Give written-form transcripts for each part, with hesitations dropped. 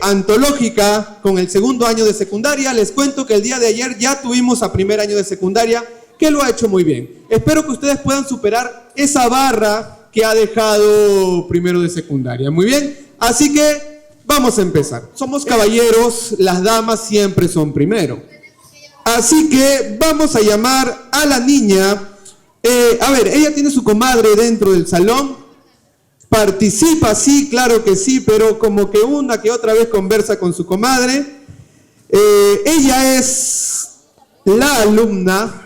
antológica con el segundo año de secundaria. Les cuento que el día de ayer ya tuvimos a primer año de secundaria, que lo ha hecho muy bien. Espero que ustedes puedan superar esa barra que ha dejado primero de secundaria. Muy bien, así que vamos a empezar. Somos caballeros, las damas siempre son primero. Así que vamos a llamar a la niña. A ver, ella tiene su comadre dentro del salón. Participa, sí, claro que sí, pero como que una que otra vez conversa con su comadre. Ella es la alumna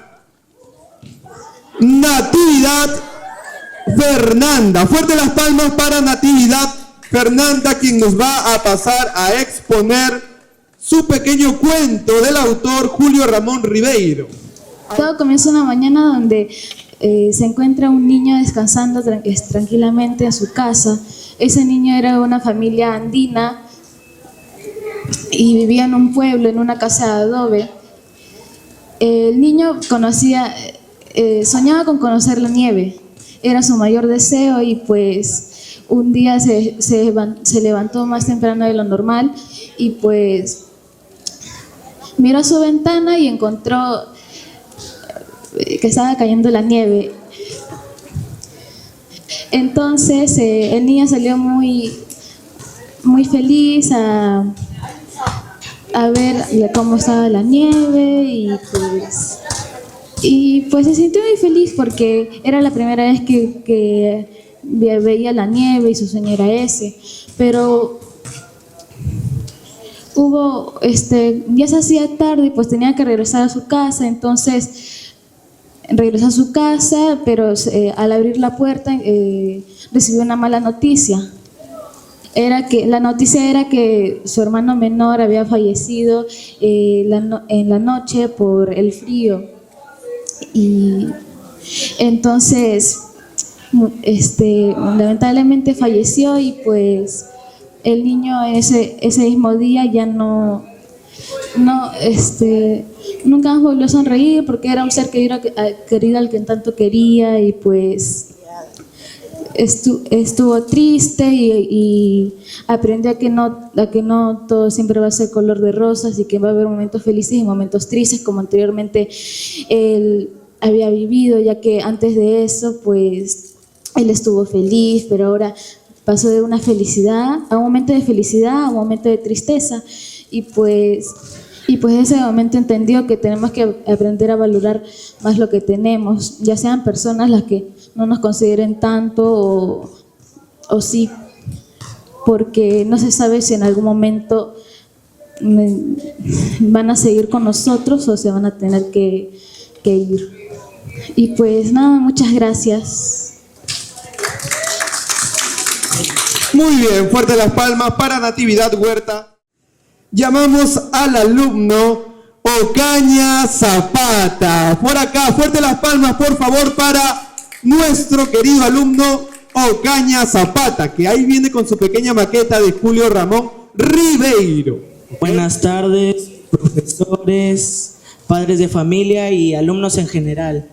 Natividad Fernanda. Fuerte las palmas para Natividad Fernanda, quien nos va a pasar a exponer su pequeño cuento del autor Julio Ramón Ribeiro. Todo comienza una mañana donde se encuentra un niño descansando tranquilamente en su casa. Ese niño era de una familia andina y vivía en un pueblo, en una casa de adobe. El niño soñaba con conocer la nieve, era su mayor deseo, y pues un día se levantó más temprano de lo normal y pues miró a su ventana y encontró que estaba cayendo la nieve. Entonces el niño salió muy feliz a ver cómo estaba la nieve y pues se sintió muy feliz porque era la primera vez que veía la nieve y su sueño era ese. Pero ya se hacía tarde y pues tenía que regresar a su casa. Entonces regresó a su casa, pero al abrir la puerta recibió una mala noticia. La noticia era que su hermano menor había fallecido en la noche por el frío. Y entonces lamentablemente falleció, y pues el niño ese mismo día ya nunca más volvió a sonreír, porque era un ser querido al que tanto quería, y pues estuvo triste y aprendió a que no todo siempre va a ser color de rosas, y que va a haber momentos felices y momentos tristes, como anteriormente él había vivido, ya que antes de eso pues él estuvo feliz, pero ahora pasó de una felicidad a un momento de felicidad, a un momento de tristeza, y pues en ese momento entendió que tenemos que aprender a valorar más lo que tenemos, ya sean personas las que no nos consideren tanto o sí, porque no se sabe si en algún momento van a seguir con nosotros o se van a tener que ir. Y pues nada, muchas gracias. Muy bien, fuerte las palmas para Natividad Huerta. Llamamos al alumno Ocaña Zapata. Por acá, fuerte las palmas, por favor, para nuestro querido alumno Ocaña Zapata, que ahí viene con su pequeña maqueta de Julio Ramón Ribeiro. Buenas tardes, profesores, padres de familia y alumnos en general.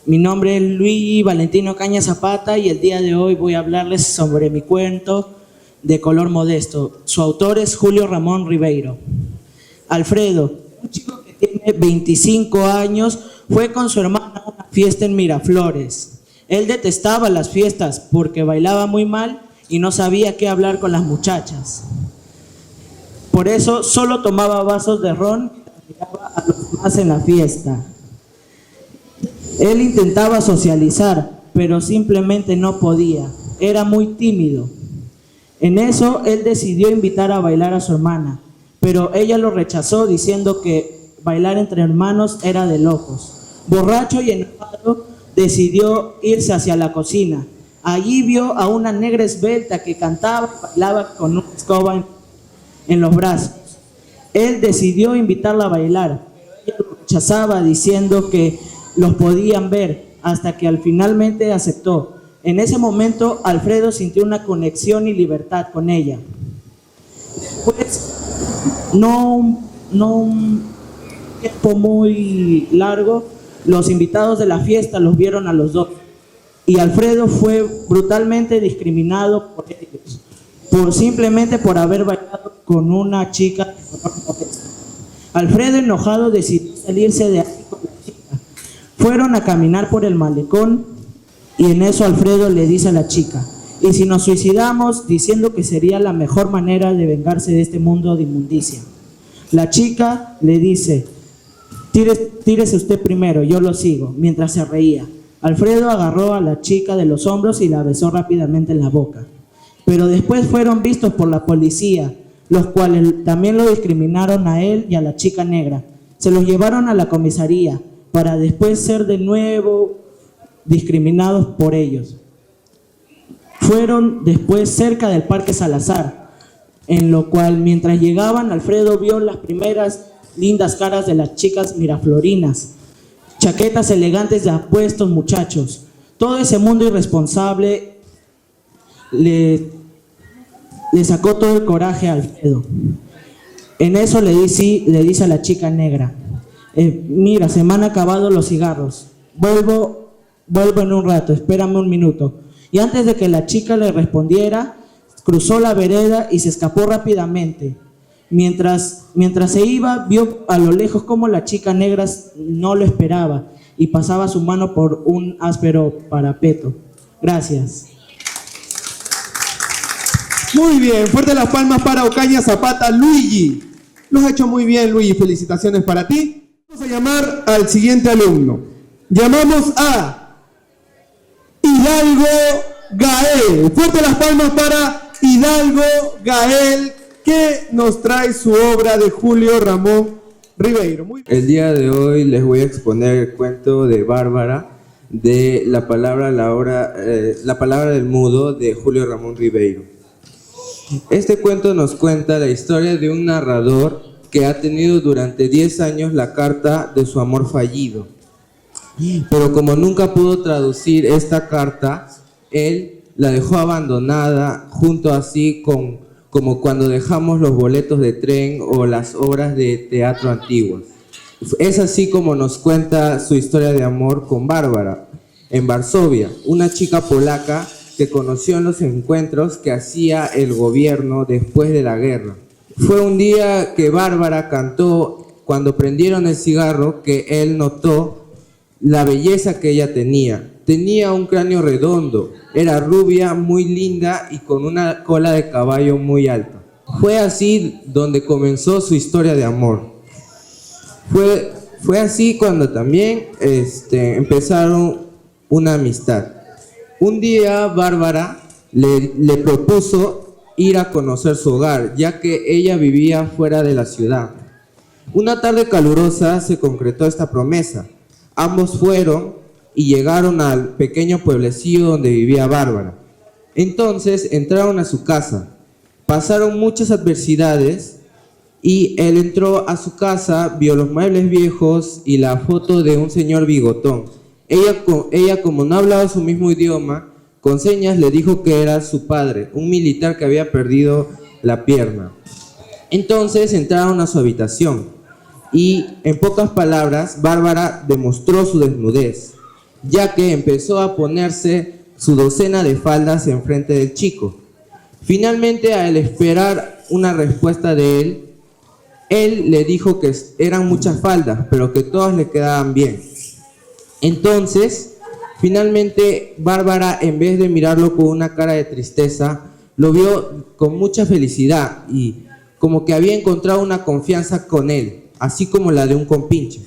Mi nombre es Luis Valentino Ocaña Zapata y el día de hoy voy a hablarles sobre mi cuento de color modesto. Su autor es Julio Ramón Ribeiro. Alfredo, un chico que tiene 25 años, fue con su hermana a una fiesta en Miraflores. Él detestaba las fiestas porque bailaba muy mal y no sabía qué hablar con las muchachas. Por eso solo tomaba vasos de ron y miraba a los demás en la fiesta. Él intentaba socializar, pero simplemente no podía. Era muy tímido. En eso, él decidió invitar a bailar a su hermana, pero ella lo rechazó diciendo que bailar entre hermanos era de locos. Borracho y enojado, decidió irse hacia la cocina. Allí vio a una negra esbelta que cantaba y bailaba con una escoba en los brazos. Él decidió invitarla a bailar, pero ella lo rechazaba diciendo que los podían ver, hasta que finalmente aceptó. En ese momento, Alfredo sintió una conexión y libertad con ella. Después, no un tiempo muy largo, los invitados de la fiesta los vieron a los dos, y Alfredo fue brutalmente discriminado por ellos, simplemente por haber bailado con una chica. Alfredo, enojado, decidió salirse de ahí con la chica. Fueron a caminar por el malecón y en eso Alfredo le dice a la chica: ¿y si nos suicidamos? Diciendo que sería la mejor manera de vengarse de este mundo de inmundicia. La chica le dice: tírese usted primero, yo lo sigo, mientras se reía. Alfredo agarró a la chica de los hombros y la besó rápidamente en la boca. Pero después fueron vistos por la policía, los cuales también lo discriminaron a él y a la chica negra. Se los llevaron a la comisaría para después ser de nuevo discriminados por ellos. Fueron después cerca del Parque Salazar, en lo cual mientras llegaban Alfredo vio las primeras lindas caras de las chicas miraflorinas, chaquetas elegantes de apuestos muchachos. Todo ese mundo irresponsable le sacó todo el coraje a Alfredo. En eso le dice a la chica negra: mira, se me han acabado los cigarros, vuelvo en un rato, espérame un minuto. Y antes de que la chica le respondiera, cruzó la vereda y se escapó rápidamente. Mientras se iba, vio a lo lejos cómo la chica negra no lo esperaba y pasaba su mano por un áspero parapeto. Gracias. Muy bien, fuerte las palmas para Ocaña Zapata. Luigi, lo has hecho muy bien, Luigi, felicitaciones para ti. Vamos a llamar al siguiente alumno. Llamamos a Hidalgo Gael. Fuerte las palmas para Hidalgo Gael, que nos trae su obra de Julio Ramón Ribeiro. El día de hoy les voy a exponer el cuento de Bárbara, de la palabra del mudo, de Julio Ramón Ribeiro. Este cuento nos cuenta la historia de un narrador que ha tenido durante 10 años la carta de su amor fallido. Pero como nunca pudo traducir esta carta, él la dejó abandonada, junto así como cuando dejamos los boletos de tren o las obras de teatro antiguas. Es así como nos cuenta su historia de amor con Bárbara, en Varsovia, una chica polaca que conoció en los encuentros que hacía el gobierno después de la guerra. Fue un día que Bárbara cantó cuando prendieron el cigarro que él notó la belleza que ella tenía. Tenía un cráneo redondo, era rubia, muy linda y con una cola de caballo muy alta. Fue así donde comenzó su historia de amor. Fue así cuando también empezaron una amistad. Un día Bárbara le propuso ir a conocer su hogar, ya que ella vivía fuera de la ciudad. Una tarde calurosa se concretó esta promesa. Ambos fueron y llegaron al pequeño pueblecillo donde vivía Bárbara. Entonces entraron a su casa. Pasaron muchas adversidades y él entró a su casa, vio los muebles viejos y la foto de un señor bigotón. Ella, como no hablaba su mismo idioma, con señas le dijo que era su padre, un militar que había perdido la pierna. Entonces entraron a su habitación y, en pocas palabras, Bárbara demostró su desnudez, ya que empezó a ponerse su docena de faldas enfrente del chico. Finalmente, al esperar una respuesta de él le dijo que eran muchas faldas, pero que todas le quedaban bien. Entonces, finalmente, Bárbara, en vez de mirarlo con una cara de tristeza, lo vio con mucha felicidad y como que había encontrado una confianza con él, así como la de un compinche.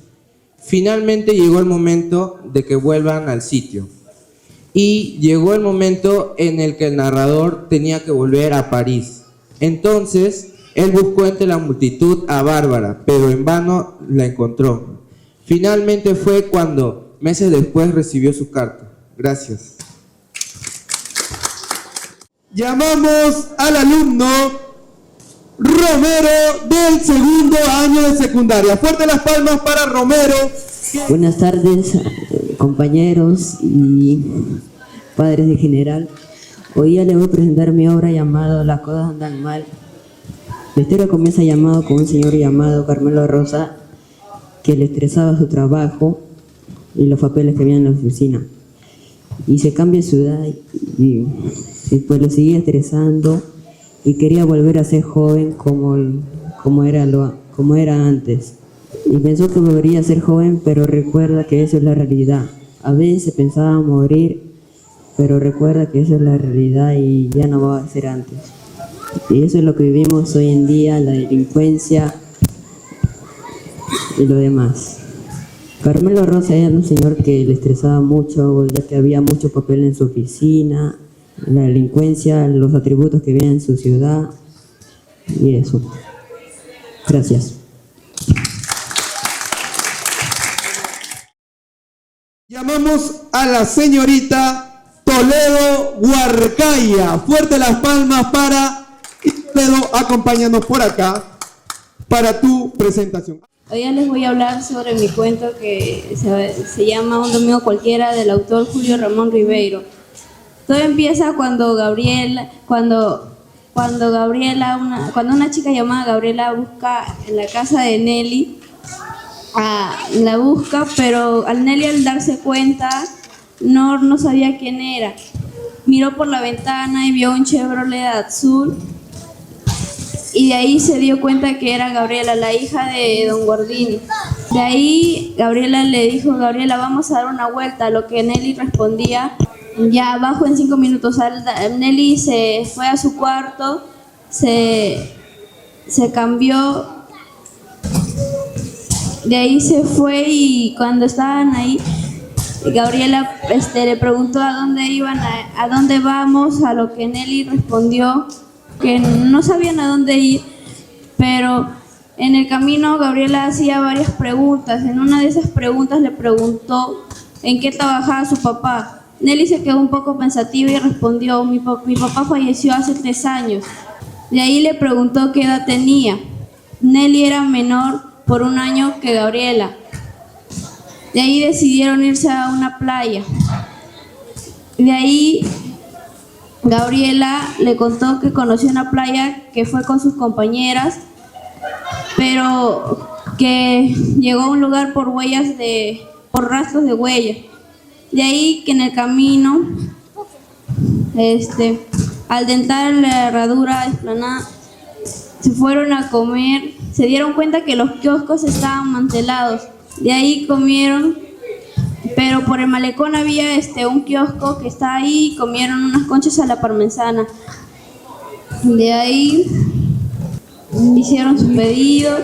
Finalmente llegó el momento de que vuelvan al sitio. Y llegó el momento en el que el narrador tenía que volver a París. Entonces, él buscó entre la multitud a Bárbara, pero en vano la encontró. Finalmente fue cuando, meses después, recibió su carta. Gracias. Llamamos al alumno Romero del segundo año de secundaria. Fuerte las palmas para Romero. Buenas tardes, compañeros y padres de general. Hoy día les voy a presentar mi obra llamada Las cosas andan mal. La historia comienza llamado con un señor llamado Carmelo Rosa, que le estresaba su trabajo y los papeles que había en la oficina. Y se cambia de ciudad y pues lo seguía estresando. y quería volver a ser joven como era antes. Y pensó que volvería a ser joven, pero recuerda que eso es la realidad. A veces pensaba morir, pero recuerda que eso es la realidad y ya no va a ser antes. Y eso es lo que vivimos hoy en día, la delincuencia y lo demás. Carmelo Rosa era un señor que le estresaba mucho, ya que había mucho papel en su oficina, la delincuencia, los atributos que veía en su ciudad y eso. Gracias. Llamamos a la señorita Toledo Huarcaya. Fuerte las palmas para Toledo, acompáñanos por acá para tu presentación. Hoy ya les voy a hablar sobre mi cuento que se llama Un domingo cualquiera, del autor Julio Ramón Ribeiro. Todo empieza cuando una chica llamada Gabriela busca en la casa de Nelly, la busca, pero Nelly, al darse cuenta no sabía quién era. Miró por la ventana y vio un Chevrolet azul, y de ahí se dio cuenta que era Gabriela, la hija de don Guardini. De ahí Gabriela le dijo: Gabriela, vamos a dar una vuelta, a lo que Nelly respondía: ya bajo en 5 minutos. Nelly se fue a su cuarto, se cambió, de ahí se fue, y cuando estaban ahí, Gabriela le preguntó a dónde iban, a dónde vamos, a lo que Nelly respondió que no sabían a dónde ir, pero en el camino Gabriela hacía varias preguntas. En una de esas preguntas le preguntó en qué trabajaba su papá. Nelly se quedó un poco pensativa y respondió: mi papá falleció hace 3 años. De ahí le preguntó qué edad tenía. Nelly era menor por 1 año que Gabriela. De ahí decidieron irse a una playa. De ahí Gabriela le contó que conoció una playa, que fue con sus compañeras, pero que llegó a un lugar por rastros de huellas. De ahí que en el camino, al dentar la herradura explanada, se fueron a comer. Se dieron cuenta que los kioscos estaban mantelados. De ahí comieron, pero por el malecón había un kiosco que está ahí, y comieron unas conchas a la parmesana. De ahí hicieron sus pedidos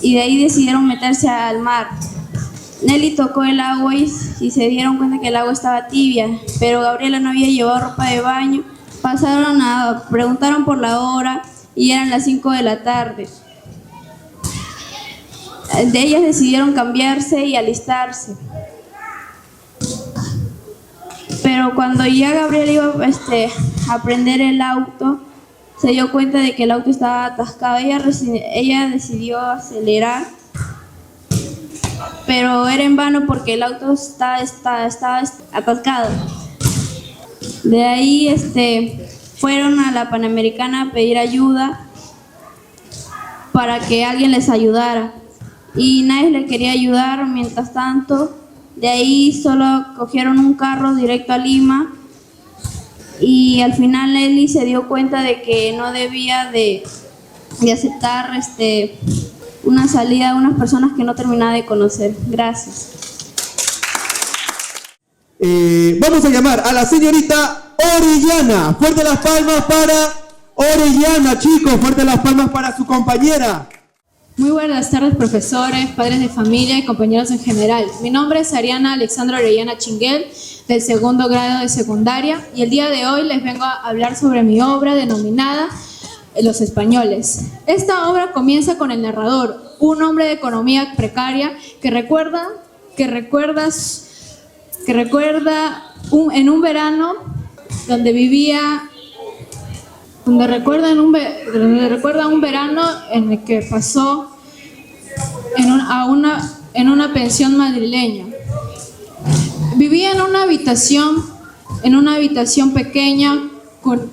y de ahí decidieron meterse al mar. Nelly tocó el agua y se dieron cuenta que el agua estaba tibia, pero Gabriela no había llevado ropa de baño. Preguntaron por la hora y eran las 5 de la tarde. De ellas decidieron cambiarse y alistarse. Pero cuando ya Gabriela iba a prender el auto, se dio cuenta de que el auto estaba atascado. Ella decidió acelerar, pero era en vano porque el auto estaba atascado. De ahí fueron a la Panamericana a pedir ayuda para que alguien les ayudara, y nadie le quería ayudar. Mientras tanto, de ahí solo cogieron un carro directo a Lima, y al final Nelly se dio cuenta de que no debía de aceptar una salida a unas personas que no terminaba de conocer. Gracias. Vamos a llamar a la señorita Orellana. Fuerte las palmas para Orellana, chicos. Fuerte las palmas para su compañera. Muy buenas tardes, profesores, padres de familia y compañeros en general. Mi nombre es Ariana Alexandra Orellana Chinguel, del 2º grado de secundaria, y el día de hoy les vengo a hablar sobre mi obra denominada Los Españoles. Esta obra comienza con el narrador, un hombre de economía precaria que recuerda en un verano donde vivía, donde recuerda un verano en el que pasó en una pensión madrileña. Vivía en una habitación pequeña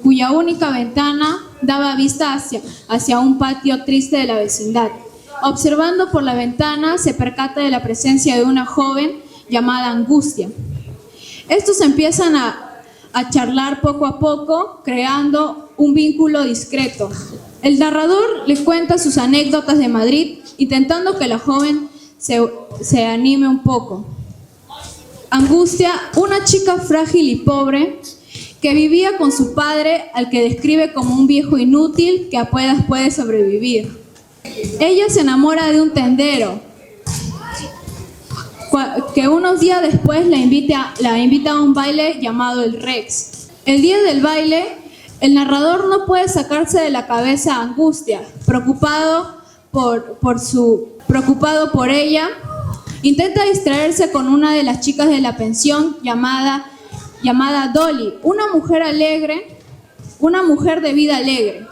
cuya única ventana daba vista hacia un patio triste de la vecindad. Observando por la ventana, se percata de la presencia de una joven llamada Angustia. Estos empiezan a charlar poco a poco, creando un vínculo discreto. El narrador le cuenta sus anécdotas de Madrid, intentando que la joven se anime un poco. Angustia, una chica frágil y pobre que vivía con su padre, al que describe como un viejo inútil que apenas puede sobrevivir. Ella se enamora de un tendero, que unos días después la invita a un baile llamado el Rex. El día del baile, el narrador no puede sacarse de la cabeza a Angustia, preocupado por ella. Intenta distraerse con una de las chicas de la pensión llamada Dolly, una mujer de vida alegre.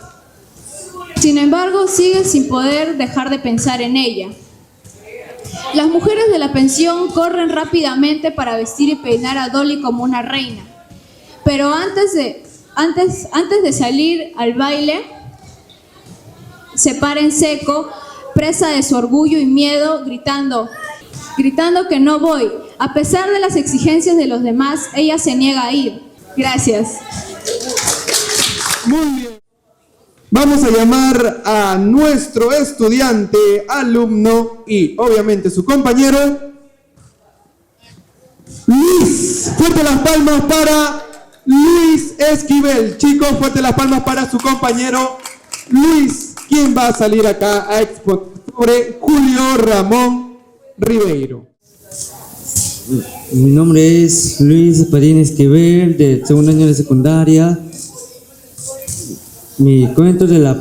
Sin embargo, sigue sin poder dejar de pensar en ella. Las mujeres de la pensión corren rápidamente para vestir y peinar a Dolly como una reina. Pero antes de salir al baile, se para en seco, presa de su orgullo y miedo, gritando que no voy. A pesar de las exigencias de los demás, ella se niega a ir. Gracias. Muy bien. Vamos a llamar a nuestro estudiante, alumno y obviamente su compañero, Luis. Fuerte las palmas para Luis Esquivel. Chicos, fuerte las palmas para su compañero Luis, quien va a salir acá a exponer sobre Julio Ramón Ribeiro. Mi nombre es Luis Padín Esquivel, del segundo año de secundaria. Mi cuento de la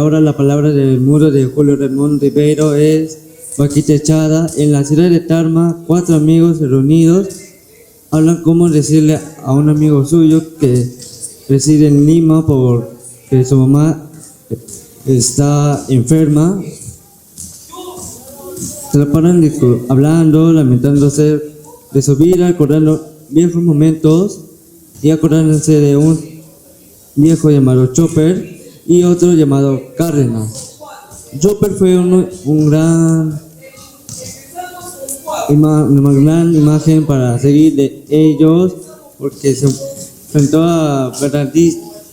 obra La palabra del mudo de Julio Ramón Ribeiro es Vaquita Echada. En la ciudad de Tarma, 4 amigos reunidos hablan cómo decirle a un amigo suyo que reside en Lima porque su mamá está enferma. Se la paran hablando, lamentándose de su vida, acordando viejos momentos y acordándose de un viejo llamado Chopper y otro llamado Cárdenas. Chopper fue una gran imagen para seguir de ellos, porque se enfrentó a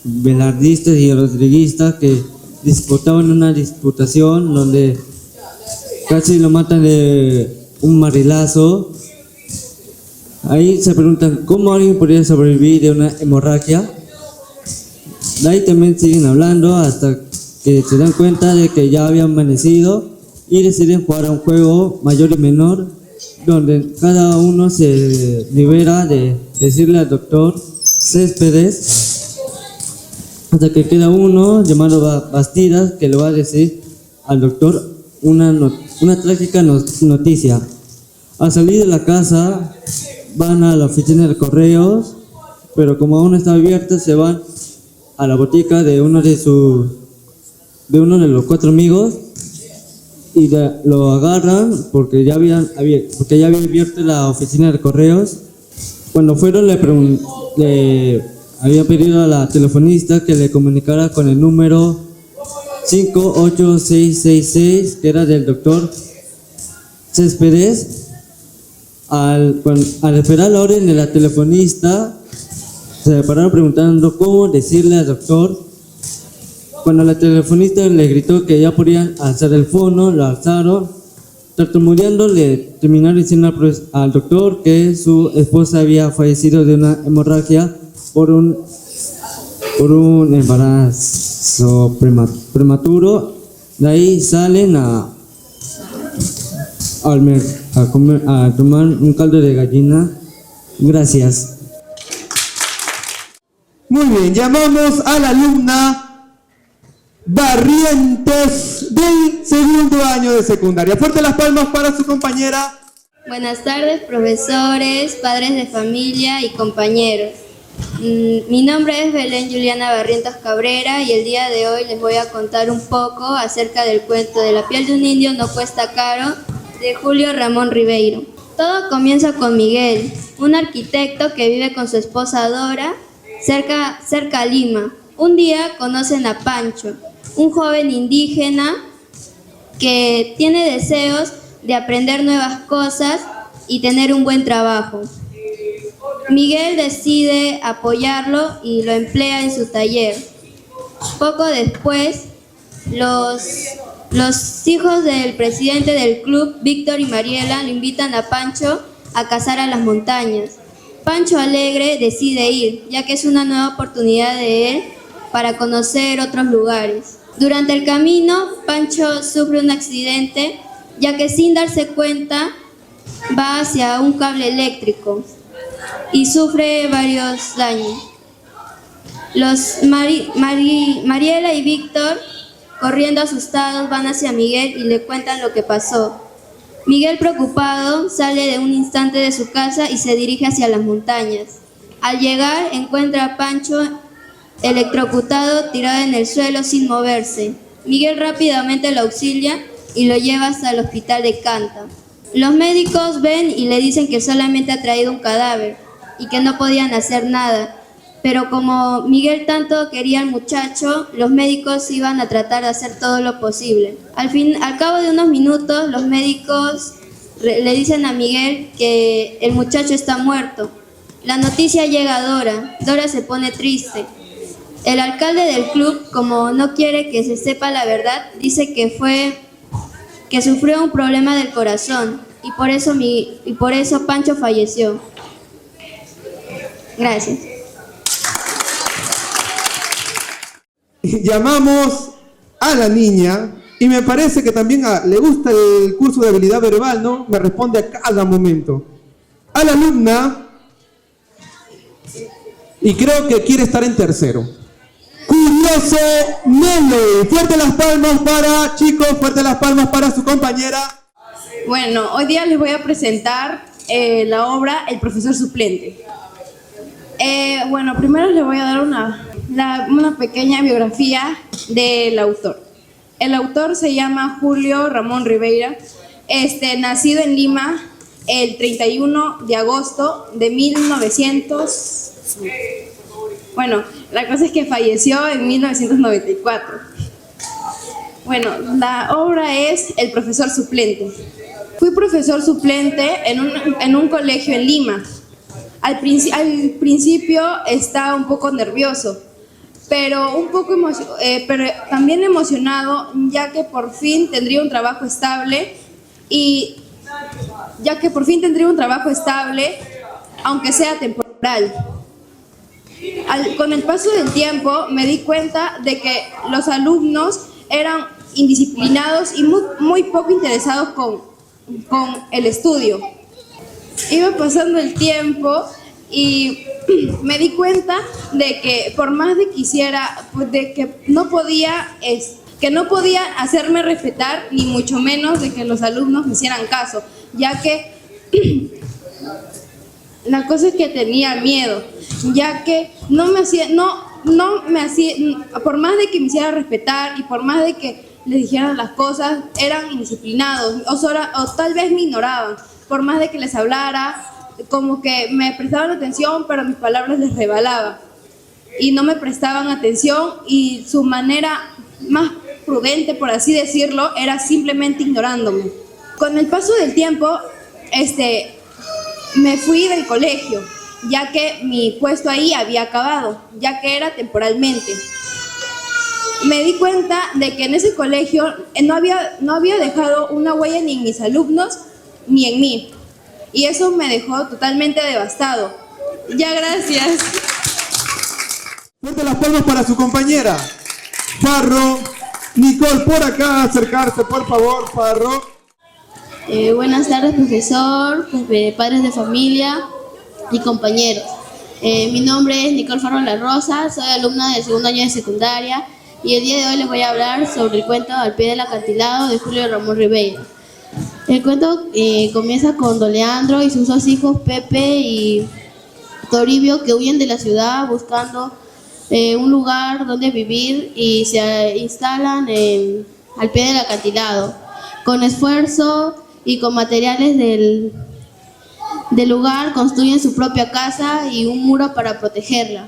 velardistas y rodriguistas que disputaban una disputación donde casi lo matan de un marilazo. Ahí se preguntan cómo alguien podría sobrevivir de una hemorragia. De ahí también siguen hablando hasta que se dan cuenta de que ya había amanecido y deciden jugar a un juego mayor y menor, donde cada uno se libera de decirle al doctor Céspedes, hasta que queda uno llamado Bastidas, que le va a decir al doctor una trágica noticia. Al salir de la casa van a la oficina de correos, pero como aún está abierta, se van a la botica de uno de los 4 amigos y lo agarran porque ya había abierto la oficina de correos. Cuando fueron le había pedido a la telefonista que le comunicara con el número 58666, que era del doctor Céspedes. Al esperar la orden de la telefonista, se pararon preguntando cómo decirle al doctor. Cuando la telefonista le gritó que ya podían alzar el fono, lo alzaron. Tartamudeando, le terminaron diciendo al doctor que su esposa había fallecido de una hemorragia por un embarazo prematuro. De ahí salen a tomar un caldo de gallina. Gracias. Muy bien, llamamos a la alumna Barrientos del segundo año de secundaria. Fuerte las palmas para su compañera. Buenas tardes, profesores, padres de familia y compañeros. Mi nombre es Belén Juliana Barrientos Cabrera y el día de hoy les voy a contar un poco acerca del cuento de La piel de un indio no cuesta caro, de Julio Ramón Ribeiro. Todo comienza con Miguel, un arquitecto que vive con su esposa Dora cerca a Lima. Un día conocen a Pancho, un joven indígena que tiene deseos de aprender nuevas cosas y tener un buen trabajo. Miguel decide apoyarlo y lo emplea en su taller. Poco después, los hijos del presidente del club, Víctor y Mariela, le invitan a Pancho a cazar a las montañas. Pancho, alegre, decide ir, ya que es una nueva oportunidad de él para conocer otros lugares. Durante el camino, Pancho sufre un accidente, ya que sin darse cuenta va hacia un cable eléctrico y sufre varios daños. Mariela y Víctor, corriendo asustados, van hacia Miguel y le cuentan lo que pasó. Miguel, preocupado, sale de un instante de su casa y se dirige hacia las montañas. Al llegar, encuentra a Pancho electrocutado, tirado en el suelo sin moverse. Miguel rápidamente lo auxilia y lo lleva hasta el hospital de Canta. Los médicos ven y le dicen que solamente ha traído un cadáver y que no podían hacer nada. Pero como Miguel tanto quería al muchacho, los médicos iban a tratar de hacer todo lo posible. Al cabo de unos minutos, los médicos le dicen a Miguel que el muchacho está muerto. La noticia llega a Dora. Dora se pone triste. El alcalde del club, como no quiere que se sepa la verdad, dice que sufrió un problema del corazón y por eso Pancho falleció. Gracias. Llamamos a la niña y me parece que también le gusta el curso de habilidad verbal, ¿no? Me responde a cada momento. A la alumna, y creo que quiere estar en tercero. Curioso Nelly. Fuerte las palmas para, chicos, fuerte las palmas para su compañera. Bueno, hoy día les voy a presentar la obra El profesor suplente. Bueno, primero les voy a dar una pequeña biografía del autor. El autor se llama Julio Ramón Ribeira, nacido en Lima el 31 de agosto de 1900. Bueno, la cosa es que falleció en 1994. Bueno, la obra es El profesor suplente. Fui profesor suplente en un colegio en Lima. Al principio estaba un poco nervioso, pero también emocionado, ya que por fin tendría un trabajo estable aunque sea temporal. Con el paso del tiempo me di cuenta de que los alumnos eran indisciplinados y muy poco interesados con el estudio. Iba pasando el tiempo y me di cuenta de que por más de quisiera, de que no podía hacerme respetar, ni mucho menos de que los alumnos me hicieran caso, ya que la cosa es que tenía miedo, ya que por más de que me hiciera respetar y por más de que les dijeran las cosas, eran indisciplinados o tal vez me ignoraban. Por más de que les hablara, como que me prestaban atención, pero mis palabras les rebalaban y no me prestaban atención, y su manera más prudente, por así decirlo, era simplemente ignorándome. Con el paso del tiempo, me fui del colegio, ya que mi puesto ahí había acabado, ya que era temporalmente. Me di cuenta de que en ese colegio no había dejado una huella ni en mis alumnos ni en mí, y eso me dejó totalmente devastado. Ya, gracias. Fuerte las palmas para su compañera. Farro, Nicole, por acá, acercarse, por favor, Farro. Buenas tardes, profesor, padres de familia y compañeros. Mi nombre es Nicole Farro La Rosa, soy alumna del segundo año de secundaria y el día de hoy les voy a hablar sobre el cuento Al pie del acantilado de Julio Ramón Ribeira. El cuento comienza con Don Leandro y sus dos hijos, Pepe y Toribio, que huyen de la ciudad buscando un lugar donde vivir y se instalan al pie del acantilado. Con esfuerzo y con materiales del lugar construyen su propia casa y un muro para protegerla.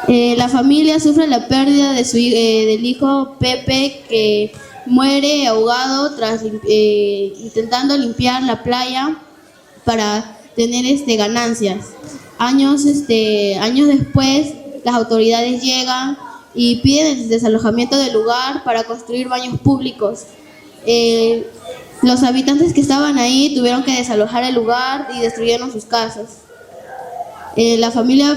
La familia sufre la pérdida de del hijo Pepe, que muere ahogado tras intentando limpiar la playa para tener ganancias. Años después, las autoridades llegan y piden el desalojamiento del lugar para construir baños públicos. Los habitantes que estaban ahí tuvieron que desalojar el lugar y destruyeron sus casas. La familia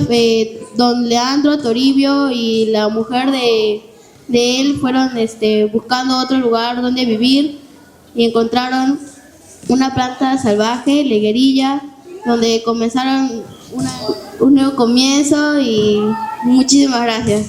don Leandro Toribio y la mujer de él fueron buscando otro lugar donde vivir y encontraron una planta salvaje, la higuerilla, donde comenzaron un nuevo comienzo y muchísimas gracias.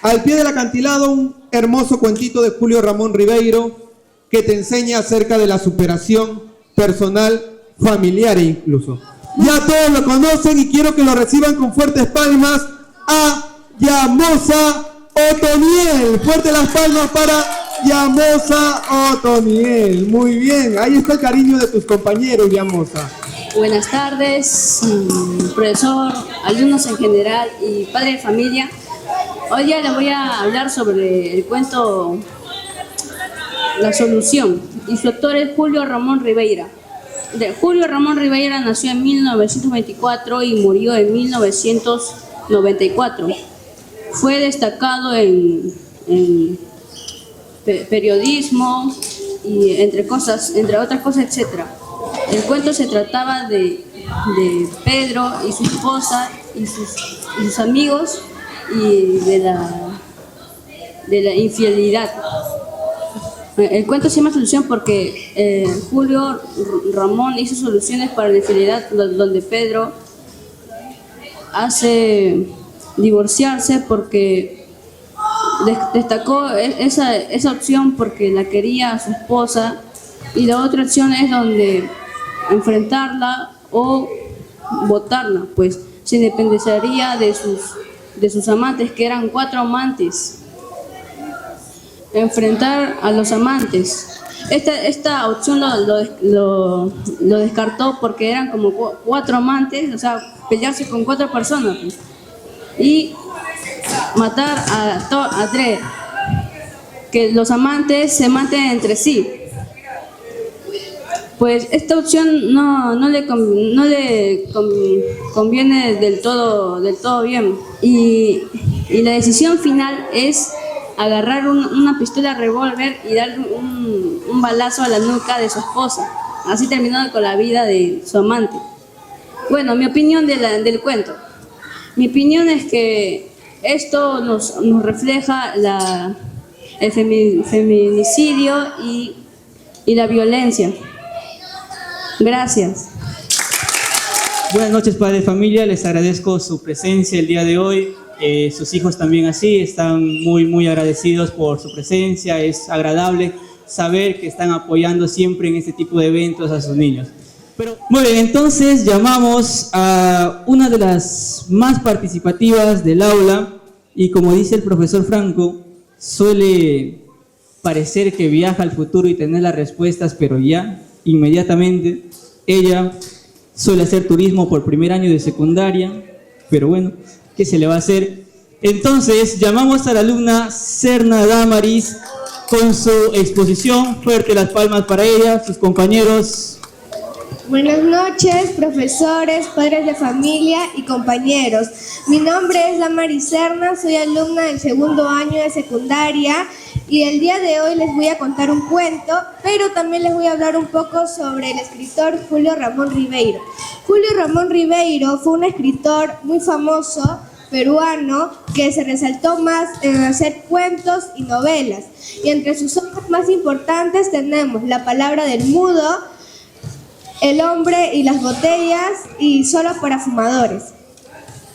Al pie del acantilado, un hermoso cuentito de Julio Ramón Ribeiro que te enseña acerca de la superación personal, familiar e incluso. Ya todos lo conocen y quiero que lo reciban con fuertes palmas a Yamosa Otoniel. Fuerte las palmas para Yamosa Otoniel. Muy bien, ahí está el cariño de tus compañeros, Yamosa. Buenas tardes, profesor, alumnos en general y padres de familia. Hoy día les voy a hablar sobre el cuento La Solución, y su autor es Julio Ramón Ribeira. Julio Ramón Ribeira nació en 1924 y murió en 1994. Fue destacado en periodismo y entre otras cosas, etc. El cuento se trataba de Pedro y su esposa y sus amigos y de la infidelidad. El cuento se llama Solución porque Julio Ramón hizo soluciones para la infidelidad, donde Pedro hace divorciarse porque destacó esa opción porque la quería a su esposa, y la otra opción es donde enfrentarla o botarla, pues se independizaría de sus amantes, que eran 4 amantes. Enfrentar a los amantes. Esta opción lo descartó porque eran como 4 amantes, o sea, pelearse con 4 personas, pues, y matar a 3, que los amantes se maten entre sí. Pues esta opción no le conviene del todo bien, y la decisión final es agarrar una pistola revólver y dar un balazo a la nuca de su esposa. Así terminó con la vida de su amante. Bueno, mi opinión del cuento. Mi opinión es que esto nos refleja el feminicidio y la violencia. Gracias. Buenas noches, padre de familia. Les agradezco su presencia el día de hoy. Sus hijos también así están muy agradecidos por su presencia. Es agradable saber que están apoyando siempre en este tipo de eventos a sus niños. Muy bien, entonces llamamos a una de las más participativas del aula, y como dice el profesor Franco, suele parecer que viaja al futuro y tener las respuestas, pero ya inmediatamente. Ella suele hacer turismo por primer año de secundaria, pero bueno, ¿qué se le va a hacer? Entonces llamamos a la alumna Serna Damaris con su exposición. Fuerte las palmas para ella, sus compañeros. Buenas noches, profesores, padres de familia y compañeros. Mi nombre es Damaris Serna, soy alumna del 2º año de secundaria, y el día de hoy les voy a contar un cuento, pero también les voy a hablar un poco sobre el escritor Julio Ramón Ribeiro. Julio Ramón Ribeiro fue un escritor muy famoso, peruano, que se resaltó más en hacer cuentos y novelas. Y entre sus obras más importantes tenemos La palabra del mudo, El hombre y las botellas y Solo para fumadores.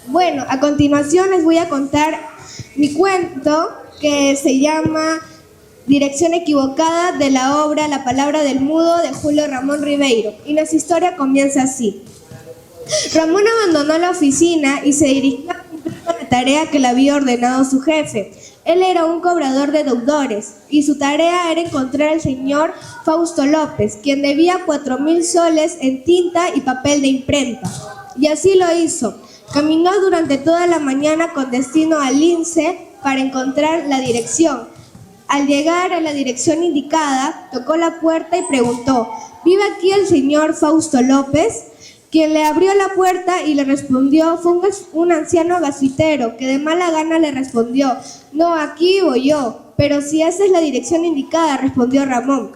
Bueno, a continuación les voy a contar mi cuento, que se llama Dirección equivocada, de la obra La palabra del mudo de Julio Ramón Ribeiro. Y nuestra historia comienza así. Ramón abandonó la oficina y se dirigió a cumplir con la tarea que le había ordenado su jefe. Él era un cobrador de deudores y su tarea era encontrar al señor Fausto López, quien debía 4.000 soles en tinta y papel de imprenta. Y así lo hizo. Caminó durante toda la mañana con destino al Lince para encontrar la dirección. Al llegar a la dirección indicada, tocó la puerta y preguntó: ¿vive aquí el señor Fausto López? Quien le abrió la puerta y le respondió fue un anciano gasitero que de mala gana le respondió: no, aquí vivo yo. Pero si esa es la dirección indicada, respondió Ramón.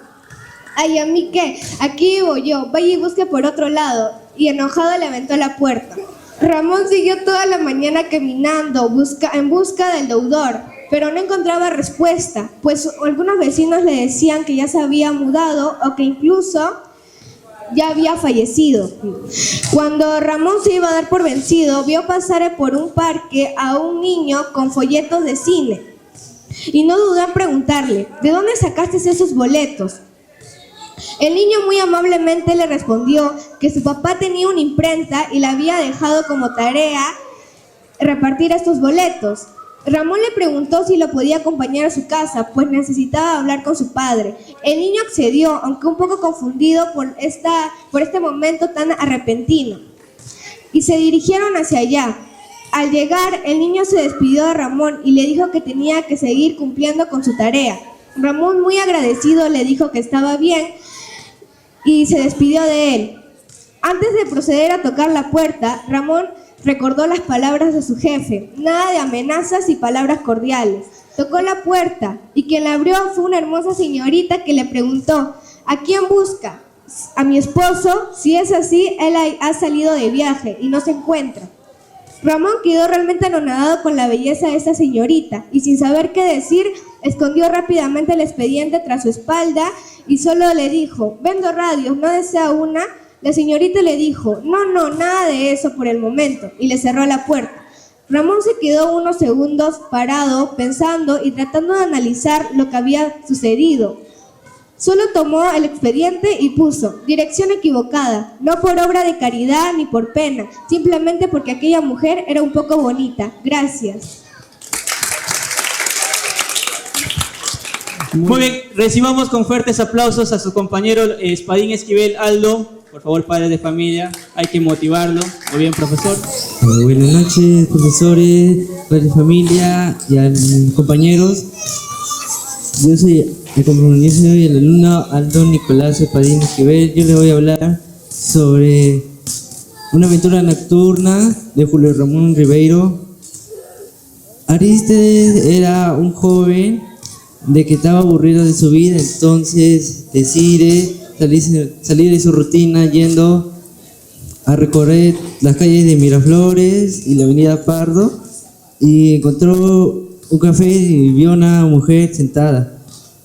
Ay, ¿a mí qué? Aquí vivo yo, vaya y busque por otro lado. Y enojado le aventó la puerta. Ramón siguió toda la mañana caminando en busca del deudor, pero no encontraba respuesta, pues algunos vecinos le decían que ya se había mudado o que incluso ya había fallecido. Cuando Ramón se iba a dar por vencido, vio pasar por un parque a un niño con folletos de cine y no dudó en preguntarle: ¿de dónde sacaste esos boletos? El niño muy amablemente le respondió que su papá tenía una imprenta y le había dejado como tarea repartir estos boletos. Ramón le preguntó si lo podía acompañar a su casa, pues necesitaba hablar con su padre. El niño accedió, aunque un poco confundido por este momento tan repentino, y se dirigieron hacia allá. Al llegar, el niño se despidió de Ramón y le dijo que tenía que seguir cumpliendo con su tarea. Ramón, muy agradecido, le dijo que estaba bien y se despidió de él. Antes de proceder a tocar la puerta, Ramón recordó las palabras de su jefe: nada de amenazas y palabras cordiales. Tocó la puerta y quien la abrió fue una hermosa señorita que le preguntó: ¿a quién busca? A mi esposo. Si es así, él ha salido de viaje y no se encuentra. Ramón quedó realmente anonadado con la belleza de esta señorita y sin saber qué decir, escondió rápidamente el expediente tras su espalda y solo le dijo: vendo radios, ¿no desea una? La señorita le dijo: no, nada de eso por el momento, y le cerró la puerta. Ramón se quedó unos segundos parado, pensando y tratando de analizar lo que había sucedido. Solo tomó el expediente y puso: dirección equivocada, no por obra de caridad ni por pena, simplemente porque aquella mujer era un poco bonita. Gracias. Muy bien, recibamos con fuertes aplausos a su compañero Espadín Esquivel Aldo. Por favor, padres de familia, hay que motivarlo. Muy bien, profesor. Buenas noches, profesores, padres de familia y compañeros. Yo soy el alumno Aldo Nicolás Espadín Esquivel. Yo les voy a hablar sobre una aventura nocturna de Julio Ramón Ribeiro. Arístedes era un joven de que estaba aburrido de su vida, entonces decide salir de su rutina yendo a recorrer las calles de Miraflores y la avenida Pardo, y encontró un café y vio una mujer sentada.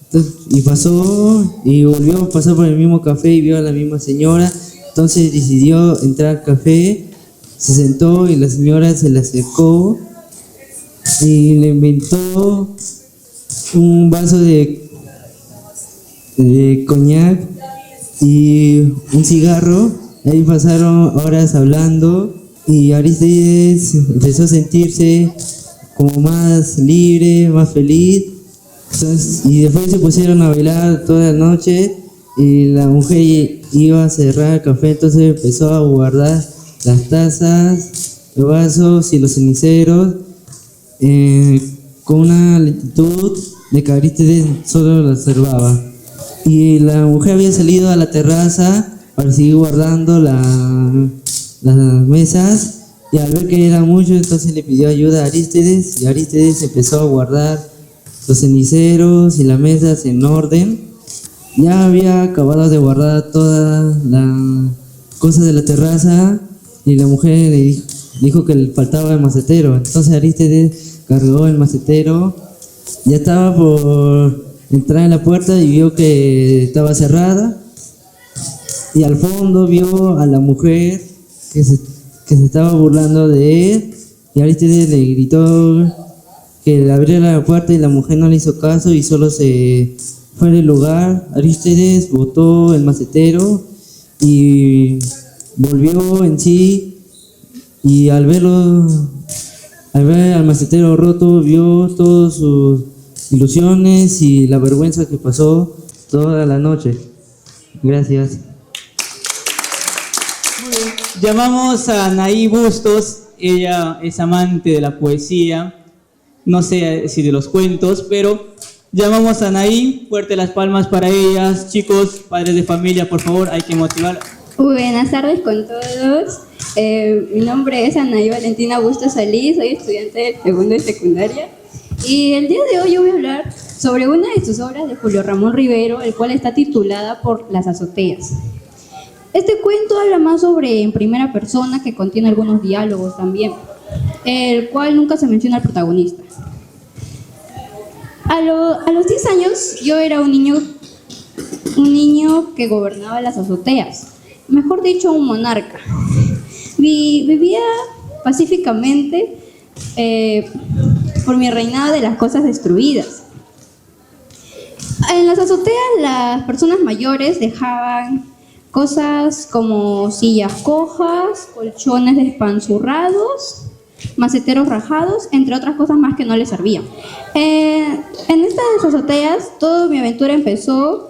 Entonces, y pasó y volvió a pasar por el mismo café y vio a la misma señora. Entonces decidió entrar al café, se sentó y la señora se le acercó y le inventó un vaso de coñac y un cigarro. Ahí pasaron horas hablando y Arístedes empezó a sentirse como más libre, más feliz. Entonces, y después se pusieron a bailar toda la noche y la mujer iba a cerrar el café, entonces empezó a guardar las tazas, los vasos y los ceniceros con una lentitud de que Arístedes solo lo observaba. Y la mujer había salido a la terraza para seguir guardando las mesas, y al ver que era mucho, entonces le pidió ayuda a Arístedes, y Arístedes empezó a guardar los ceniceros y las mesas en orden. Ya había acabado de guardar todas las cosas de la terraza y la mujer le dijo que le faltaba el macetero. Entonces Arístedes cargó el macetero, ya estaba por entrar en la puerta y vio que estaba cerrada, y al fondo vio a la mujer que se estaba burlando de él, y Arístedes le gritó que le abriera la puerta y la mujer no le hizo caso y solo se fue del lugar. Arístedes botó el macetero y volvió en sí, y al ver al macetero roto vio todas sus ilusiones y la vergüenza que pasó toda la noche. Gracias. Muy bien. Llamamos a Anaí Bustos. Ella es amante de la poesía, no sé si de los cuentos, pero llamamos a Anaí. Fuerte las palmas para ellas. Chicos, padres de familia, por favor, hay que motivar. Buenas tardes con todos. Mi nombre es Anaí Valentina Bustos Solís, soy estudiante del segundo de secundaria. Y el día de hoy yo voy a hablar sobre una de sus obras de Julio Ramón Rivero, el cual está titulada Por las azoteas. Este cuento habla más sobre en primera persona, que contiene algunos diálogos también, el cual nunca se menciona al protagonista. A los 10 años yo era un niño que gobernaba las azoteas, mejor dicho, un monarca. Vivía pacíficamente por mi reinado de las cosas destruidas. En las azoteas las personas mayores dejaban cosas como sillas cojas, colchones despanzurrados, maceteros rajados, entre otras cosas más que no les servían. En estas azoteas toda mi aventura empezó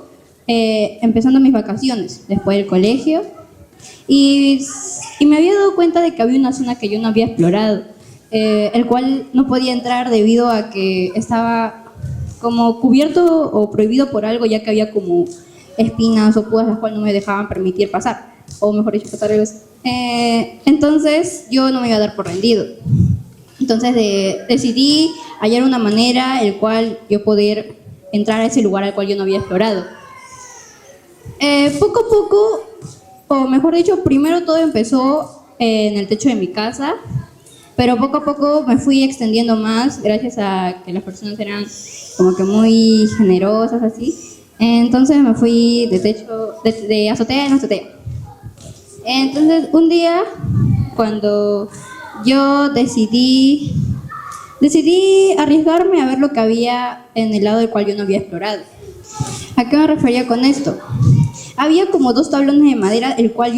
empezando mis vacaciones después del colegio, y me había dado cuenta de que había una zona que yo no había explorado, el cual no podía entrar debido a que estaba como cubierto o prohibido por algo, ya que había como espinas o púas las cuales no me dejaban permitir pasar, o mejor dicho, pasar el entonces yo no me iba a dar por rendido. Entonces decidí hallar una manera el cual yo poder entrar a ese lugar al cual yo no había explorado. Poco a poco, o mejor dicho, primero todo empezó en el techo de mi casa, pero poco a poco me fui extendiendo más gracias a que las personas eran como que muy generosas así. Entonces me fui de azotea en azotea. Entonces un día, cuando yo decidí arriesgarme a ver lo que había en el lado del cual yo no había explorado. ¿A qué me refería con esto? Había como 2 tablones de madera por el cual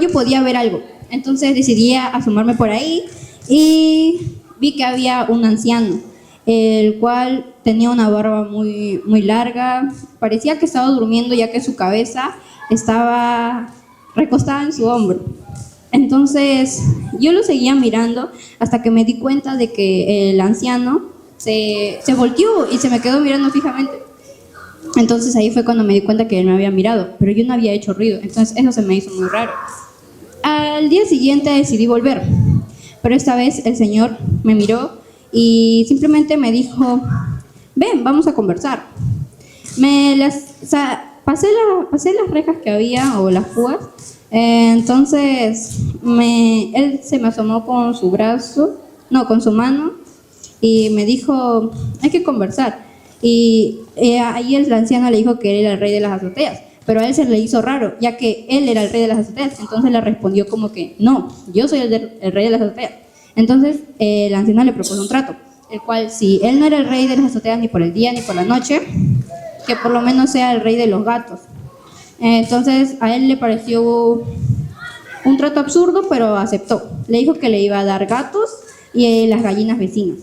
yo podía ver algo. Entonces decidí asomarme por ahí y vi que había un anciano, el cual tenía una barba muy, muy larga. Parecía que estaba durmiendo, ya que su cabeza estaba recostada en su hombro. Entonces yo lo seguía mirando hasta que me di cuenta de que el anciano se volteó y se me quedó mirando fijamente. Entonces ahí fue cuando me di cuenta que él me había mirado, pero yo no había hecho ruido, entonces eso se me hizo muy raro. Al día siguiente decidí volver, pero esta vez el señor me miró y simplemente me dijo: ven, vamos a conversar. Pasé las rejas que había, o las púas. Entonces él se me asomó con su mano, y me dijo: hay que conversar. Y ahí el anciano le dijo que él era el rey de las azoteas, pero a él se le hizo raro, ya que él era el rey de las azoteas. Entonces le respondió como que: no, yo soy el rey de las azoteas. Entonces el anciano le propuso un trato, el cual, si él no era el rey de las azoteas ni por el día ni por la noche, que por lo menos sea el rey de los gatos. Entonces a él le pareció un trato absurdo, pero aceptó. Le dijo que le iba a dar gatos y las gallinas vecinas.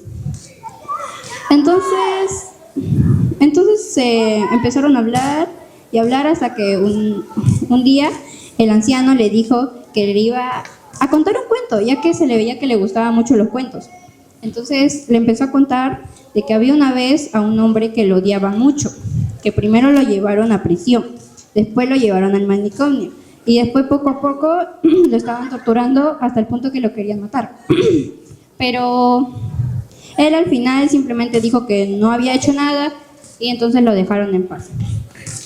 Entonces empezaron a hablar y hablar hasta que un día el anciano le dijo que le iba a contar un cuento, ya que se le veía que le gustaban mucho los cuentos. Entonces le empezó a contar de que había una vez a un hombre que lo odiaba mucho, que primero lo llevaron a prisión, después lo llevaron al manicomio, y después poco a poco lo estaban torturando hasta el punto que lo querían matar. Pero él al final simplemente dijo que no había hecho nada, y entonces lo dejaron en paz.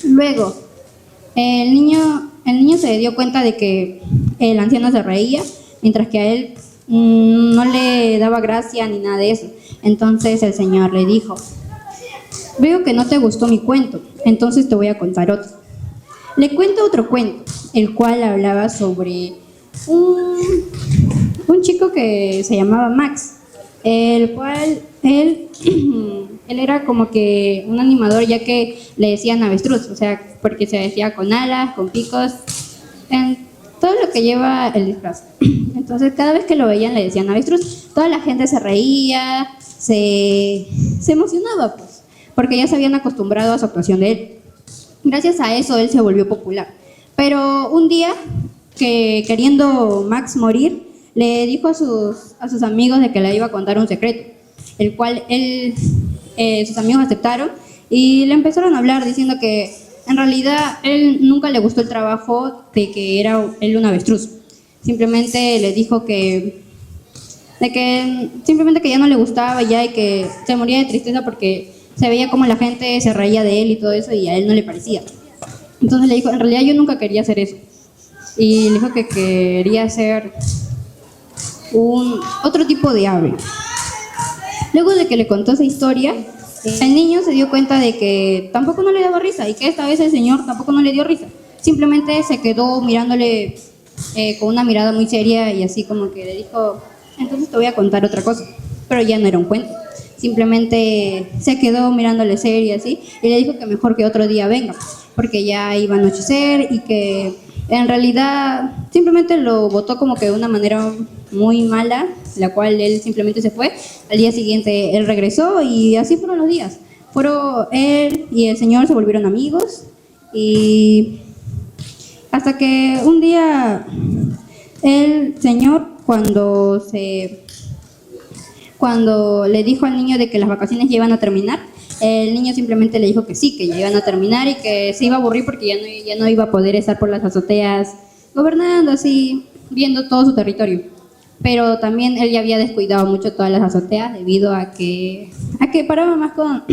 Luego el niño se dio cuenta de que el anciano se reía, mientras que a él no le daba gracia ni nada de eso. Entonces el señor le dijo: veo que no te gustó mi cuento, entonces te voy a contar otro. Le cuento otro cuento, el cual hablaba sobre un chico que se llamaba Max, el cual él era como que un animador, ya que le decían avestruz, o sea, porque se vestía con alas, con picos, en todo lo que lleva el disfraz. Entonces cada vez que lo veían le decían avestruz. Toda la gente se reía, se emocionaba, pues, porque ya se habían acostumbrado a su actuación de él. Gracias a eso él se volvió popular. Pero un día, que queriendo Max morir, le dijo a sus amigos de que le iba a contar un secreto, el cual sus amigos aceptaron, y le empezaron a hablar diciendo que en realidad él nunca le gustó el trabajo de que era él un avestruz. Simplemente le dijo simplemente que ya no le gustaba ya y que se moría de tristeza porque se veía como la gente se reía de él y todo eso y a él no le parecía. Entonces le dijo, en realidad yo nunca quería hacer eso. Y le dijo que quería hacer otro tipo de ave. Luego de que le contó esa historia, el niño se dio cuenta de que tampoco no le daba risa y que esta vez el señor tampoco no le dio risa. Simplemente se quedó mirándole con una mirada muy seria y así como que le dijo, entonces te voy a contar otra cosa. Pero ya no era un cuento. Simplemente se quedó mirándole serio así y le dijo que mejor que otro día venga, porque ya iba a anochecer y que en realidad simplemente lo botó como que de una manera muy mala, la cual él simplemente se fue. Al día siguiente él regresó y así fueron los días. Él y el señor se volvieron amigos y hasta que un día el señor cuando le dijo al niño de que las vacaciones ya iban a terminar, el niño simplemente le dijo que sí, que ya iban a terminar y que se iba a aburrir porque ya no iba a poder estar por las azoteas gobernando así, viendo todo su territorio. Pero también él ya había descuidado mucho todas las azoteas debido a que paraba más con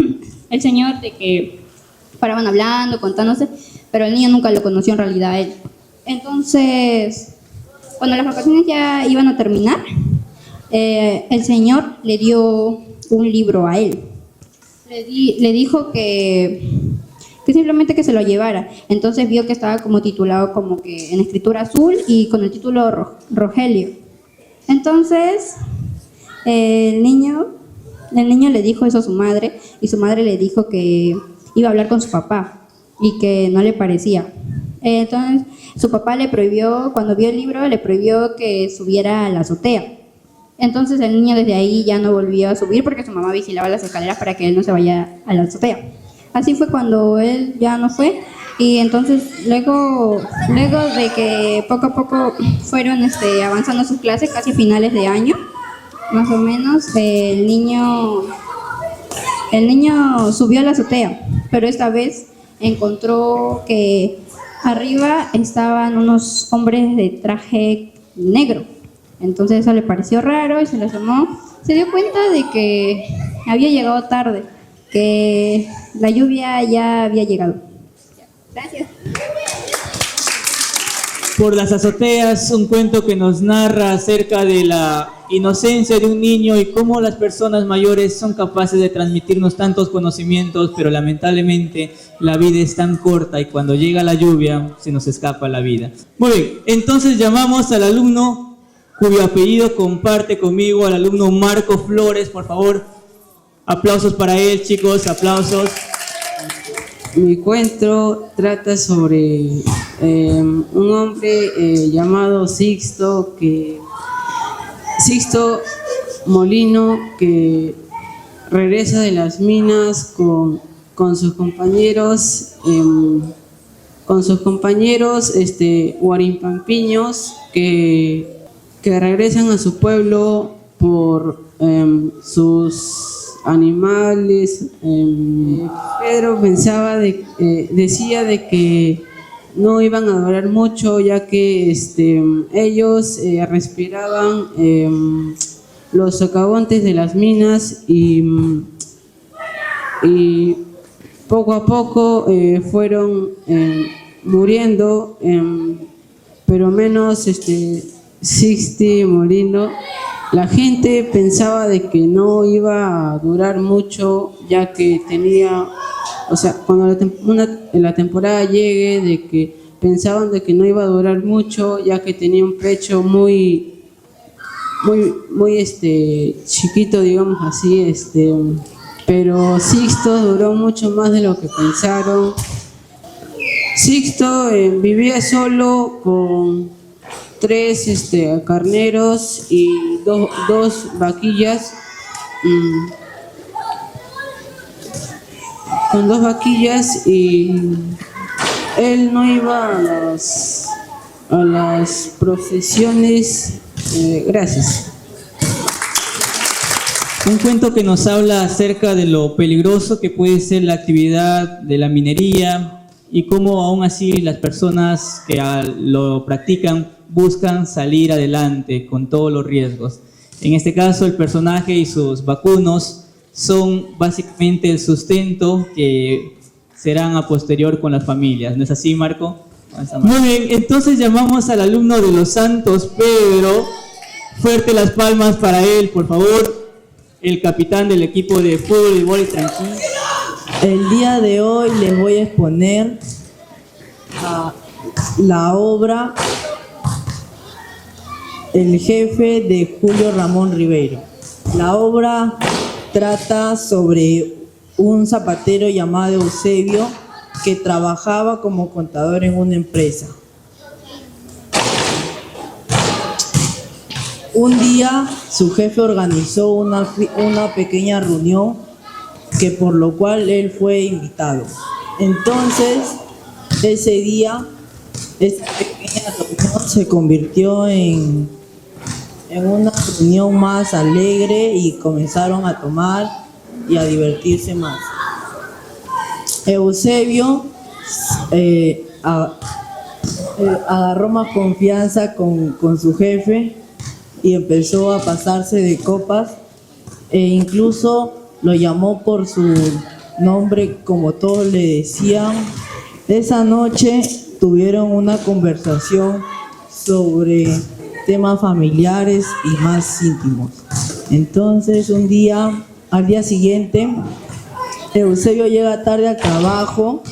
el señor, de que paraban hablando, contándose, pero el niño nunca lo conoció en realidad a él. Entonces, cuando las vacaciones ya iban a terminar, el señor le dio un libro a él. Le dijo que simplemente que se lo llevara. Entonces vio que estaba como titulado como que en escritura azul y con el título Rogelio. Entonces el niño le dijo eso a su madre y su madre le dijo que iba a hablar con su papá y que no le parecía. Entonces su papá le prohibió, cuando vio el libro, le prohibió que subiera a la azotea. Entonces el niño desde ahí ya no volvió a subir porque su mamá vigilaba las escaleras para que él no se vaya a la azotea. Así fue cuando él ya no fue y entonces luego de que poco a poco fueron avanzando sus clases, casi a finales de año, más o menos, el niño subió a la azotea, pero esta vez encontró que arriba estaban unos hombres de traje negro. Entonces eso le pareció raro y se le asomó. Se dio cuenta de que había llegado tarde, que la lluvia ya había llegado. Gracias. Por las azoteas, un cuento que nos narra acerca de la inocencia de un niño y cómo las personas mayores son capaces de transmitirnos tantos conocimientos, pero lamentablemente la vida es tan corta y cuando llega la lluvia se nos escapa la vida. Muy bien, entonces llamamos al alumno cuyo apellido comparte conmigo, al alumno Marco Flores, por favor. Aplausos para él, chicos, aplausos. Mi cuento trata sobre un hombre llamado Sixto Molino, que regresa de las minas con sus compañeros huarimpampiños que regresan a su pueblo por sus animales. Pedro decía de que no iban a durar mucho, ya que ellos respiraban los socavones de las minas y poco a poco fueron muriendo, pero menos Sixto Molino. La gente pensaba de que no iba a durar mucho, ya que tenía, cuando la temporada llegue, de que pensaban de que no iba a durar mucho, ya que tenía un pecho muy chiquito, digamos así, pero Sixto duró mucho más de lo que pensaron. Sixto vivía solo con 3 carneros y dos vaquillas, con 2 vaquillas, y él no iba a las profesiones. Gracias. Un cuento que nos habla acerca de lo peligroso que puede ser la actividad de la minería y cómo aún así las personas que lo practican buscan salir adelante con todos los riesgos. En este caso, el personaje y sus vacunos son básicamente el sustento que serán a posterior con las familias. ¿No es así, Marco? Muy bien, entonces llamamos al alumno de Los Santos, Pedro. Fuerte las palmas para él, por favor. El capitán del equipo de fútbol y vóley tranquilo. El día de hoy les voy a exponer la obra El jefe de Julio Ramón Ribeiro. La obra trata sobre un zapatero llamado Eusebio que trabajaba como contador en una empresa. Un día su jefe organizó una pequeña reunión que por lo cual él fue invitado. Entonces, ese día, esa pequeña reunión se convirtió en una reunión más alegre y comenzaron a tomar y a divertirse más. Eusebio agarró más confianza con su jefe y empezó a pasarse de copas e incluso lo llamó por su nombre, como todos le decían. Esa noche tuvieron una conversación sobre temas familiares y más íntimos. Entonces, al día siguiente, Eusebio llega tarde al trabajo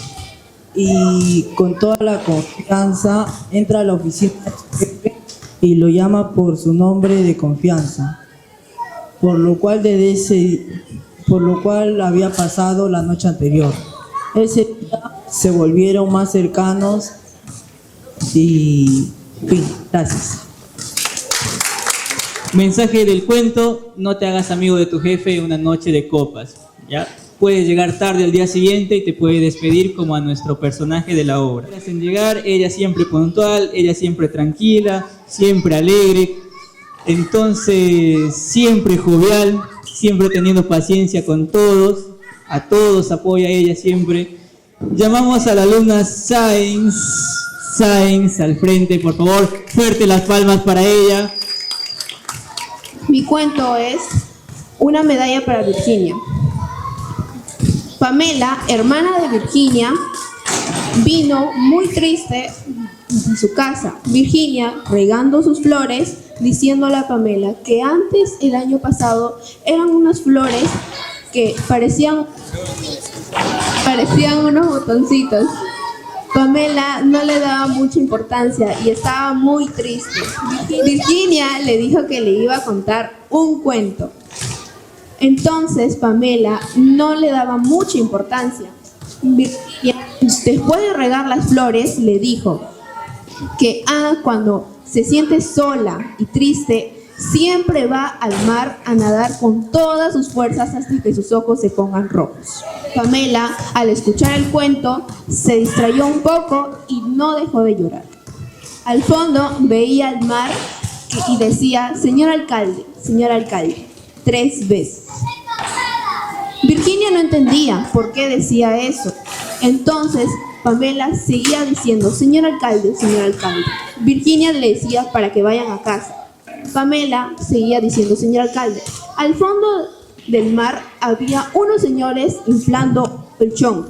y con toda la confianza entra a la oficina de su jefe y lo llama por su nombre de confianza, por lo cual había pasado la noche anterior. Ese día se volvieron más cercanos y fin, gracias. Mensaje del cuento: no te hagas amigo de tu jefe en una noche de copas. ¿Ya? Puedes llegar tarde al día siguiente y te puede despedir como a nuestro personaje de la obra. En llegar, ella siempre puntual, ella siempre tranquila, siempre alegre, entonces siempre jovial, siempre teniendo paciencia con todos, a todos apoya ella siempre. Llamamos a la alumna Sainz al frente, por favor, fuerte las palmas para ella. Mi cuento es Una medalla para Virginia. Pamela, hermana de Virginia, vino muy triste de su casa. Virginia, regando sus flores, diciéndole a Pamela que antes, el año pasado, eran unas flores que parecían unos botoncitos. Pamela no le daba mucha importancia y estaba muy triste. Virginia le dijo que le iba a contar un cuento. Entonces Pamela no le daba mucha importancia. Virginia, después de regar las flores, le dijo que cuando se siente sola y triste, siempre va al mar a nadar con todas sus fuerzas hasta que sus ojos se pongan rojos. Pamela, al escuchar el cuento, se distrayó un poco y no dejó de llorar. Al fondo veía el mar y decía: señor alcalde, 3 veces. Virginia no entendía por qué decía eso. Entonces Pamela seguía diciendo: señor alcalde, señor alcalde. Virginia le decía para que vayan a casa. Pamela seguía diciendo: señor alcalde. Al fondo del mar había unos señores inflando colchón.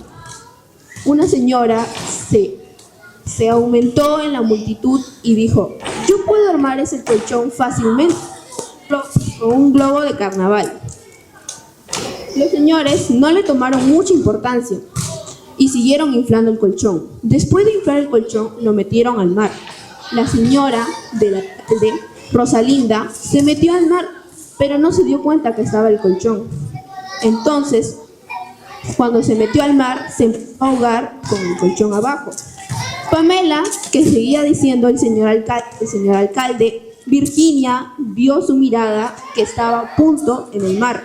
Una señora se aumentó en la multitud y dijo: yo puedo armar ese colchón fácilmente con un globo de carnaval. Los señores no le tomaron mucha importancia y siguieron inflando el colchón. Después de inflar el colchón, lo metieron al mar. La señora del alcalde, Rosalinda, se metió al mar, pero no se dio cuenta que estaba el colchón. Entonces, cuando se metió al mar, se empezó a ahogar con el colchón abajo. Pamela, que seguía diciendo el señor alcalde, Virginia vio su mirada que estaba a punto en el mar.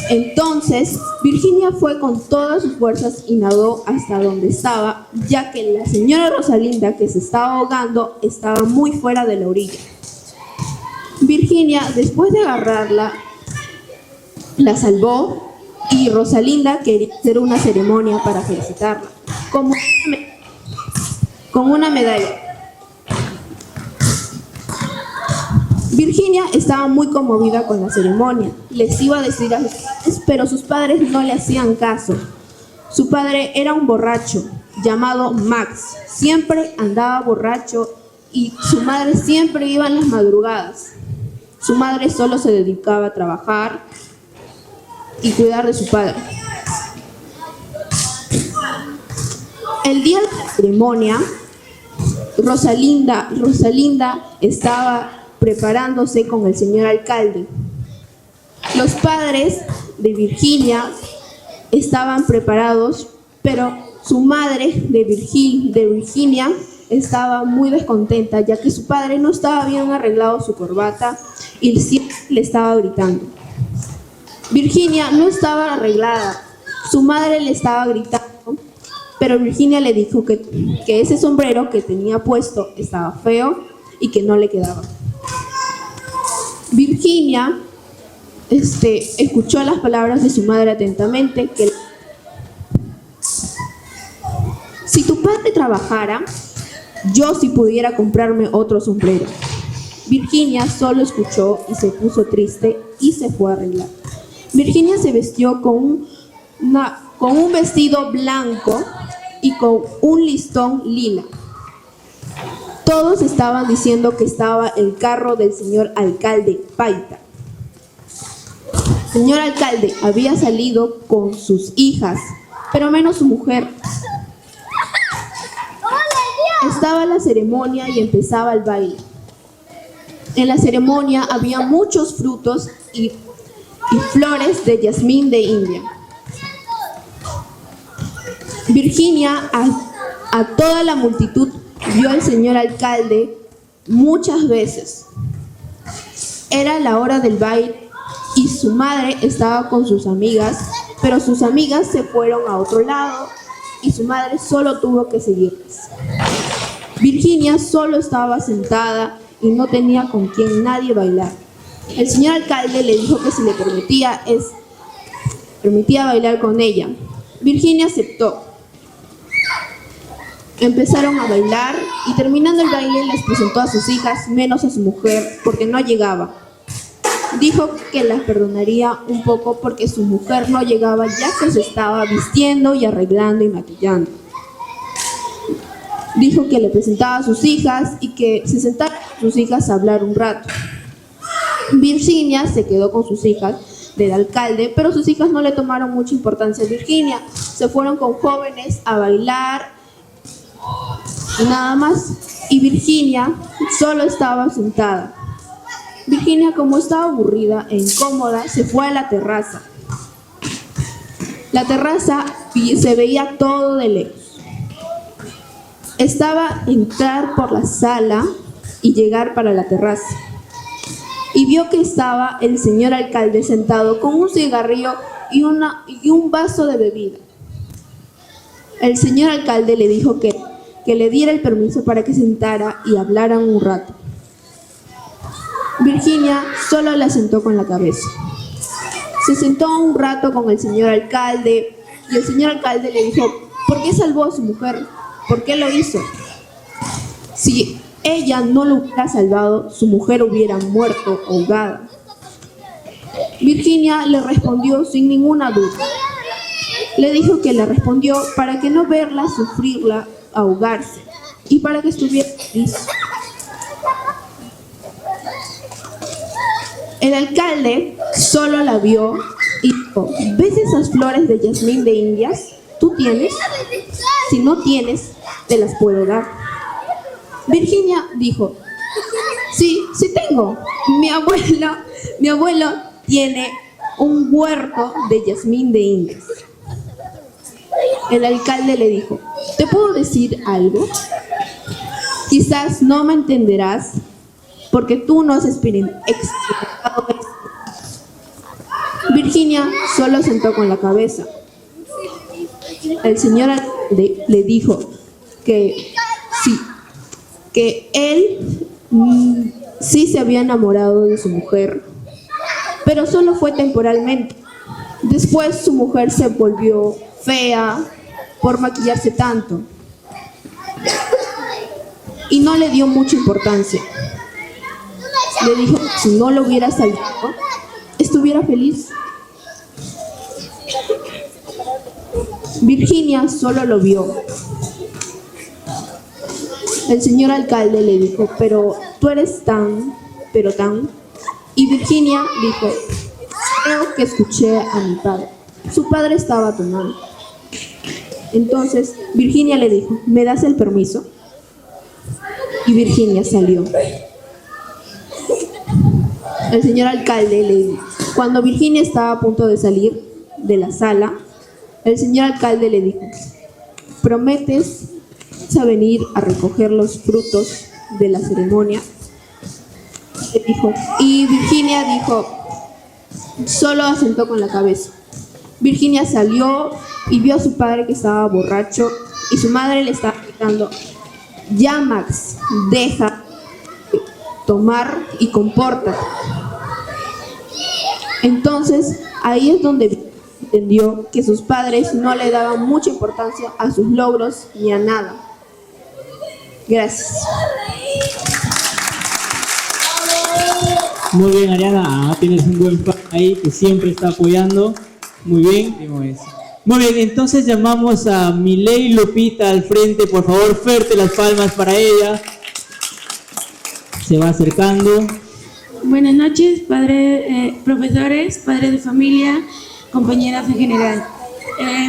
Entonces, Virginia fue con todas sus fuerzas y nadó hasta donde estaba, ya que la señora Rosalinda, que se estaba ahogando, estaba muy fuera de la orilla. Virginia, después de agarrarla, la salvó y Rosalinda quería hacer una ceremonia para felicitarla. como con una medalla. Virginia estaba muy conmovida con la ceremonia. Les iba a decir a sus padres, pero sus padres no le hacían caso. Su padre era un borracho llamado Max. Siempre andaba borracho y su madre siempre iba en las madrugadas. Su madre solo se dedicaba a trabajar y cuidar de su padre. El día de la ceremonia, Rosalinda estaba preparándose con el señor alcalde. Los padres de Virginia estaban preparados, pero su madre de Virginia estaba muy descontenta, ya que su padre no estaba bien arreglado su corbata y siempre le estaba gritando. Virginia no estaba arreglada, su madre le estaba gritando, pero Virginia le dijo que ese sombrero que tenía puesto estaba feo y que no le quedaba. Virginia escuchó las palabras de su madre atentamente, que si tu padre trabajara, yo sí pudiera comprarme otro sombrero. Virginia solo escuchó y se puso triste y se fue a arreglar. Virginia se vistió con un vestido blanco y con un listón lila. Todos estaban diciendo que estaba el carro del señor alcalde Paita. El señor alcalde había salido con sus hijas, pero menos su mujer. Estaba la ceremonia y empezaba el baile. En la ceremonia había muchos frutos y flores de jazmín de India. Virginia, a toda la multitud, vio al señor alcalde muchas veces. Era la hora del baile y su madre estaba con sus amigas, pero sus amigas se fueron a otro lado y su madre solo tuvo que seguirles. Virginia solo estaba sentada y no tenía con quien nadie bailar. El señor alcalde le dijo que si le permitía bailar con ella. Virginia aceptó. Empezaron a bailar y terminando el baile les presentó a sus hijas, menos a su mujer, porque no llegaba. Dijo que las perdonaría un poco porque su mujer no llegaba, ya que se estaba vistiendo y arreglando y maquillando. Dijo que le presentaba a sus hijas y que se sentaran sus hijas a hablar un rato. Virginia se quedó con sus hijas del alcalde, pero sus hijas no le tomaron mucha importancia a Virginia. Se fueron con jóvenes a bailar y nada más. Y Virginia solo estaba sentada. Virginia, como estaba aburrida e incómoda, se fue a la terraza. La terraza se veía todo de lejos. Estaba entrar por la sala y llegar para la terraza. Y vio que estaba el señor alcalde sentado con un cigarrillo y un vaso de bebida. El señor alcalde le dijo que le diera el permiso para que sentara y hablaran un rato. Virginia solo la sentó con la cabeza. Se sentó un rato con el señor alcalde y el señor alcalde le dijo, ¿por qué salvó a su mujer? ¿Por qué lo hizo? Si ella no lo hubiera salvado, su mujer hubiera muerto ahogada. Virginia le respondió sin ninguna duda. Le dijo que le respondió para que no verla sufrirla, ahogarse y para que estuviera feliz. El alcalde solo la vio y dijo, ¿ves esas flores de jazmín de Indias? ¿Tú tienes? Si no tienes, te las puedo dar. Virginia dijo, sí tengo. Mi abuelo tiene un huerto de jazmín de Indias. El alcalde le dijo, ¿te puedo decir algo? Quizás no me entenderás porque tú no has experimentado esto. Virginia solo sentó con la cabeza. El señor alcalde le dijo que sí, que él sí se había enamorado de su mujer, pero solo fue temporalmente. Después su mujer se volvió fea por maquillarse tanto. Y no le dio mucha importancia. Le dijo que si no lo hubiera salvado, estuviera feliz. Virginia solo lo vio. El señor alcalde le dijo, pero tú eres tan. Y Virginia dijo, creo que escuché a mi padre. Su padre estaba tomando. Entonces Virginia le dijo, ¿me das el permiso? Y Virginia salió. El señor alcalde le dijo, cuando Virginia estaba a punto de salir de la sala, el señor alcalde le dijo, ¿prometes a venir a recoger los frutos de la ceremonia? Y Virginia dijo, solo asentó con la cabeza. Virginia salió y vio a su padre que estaba borracho y su madre le estaba gritando, ya Max, deja de tomar y comporta. Entonces ahí es donde entendió que sus padres no le daban mucha importancia a sus logros ni a nada. Gracias. Muy bien, Ariana, tienes un buen fan ahí que siempre está apoyando. Muy bien. Muy bien, entonces llamamos a Miley Lupita al frente, por favor, fuerte las palmas para ella. Se va acercando. Buenas noches, profesores, padres de familia, compañeras en general.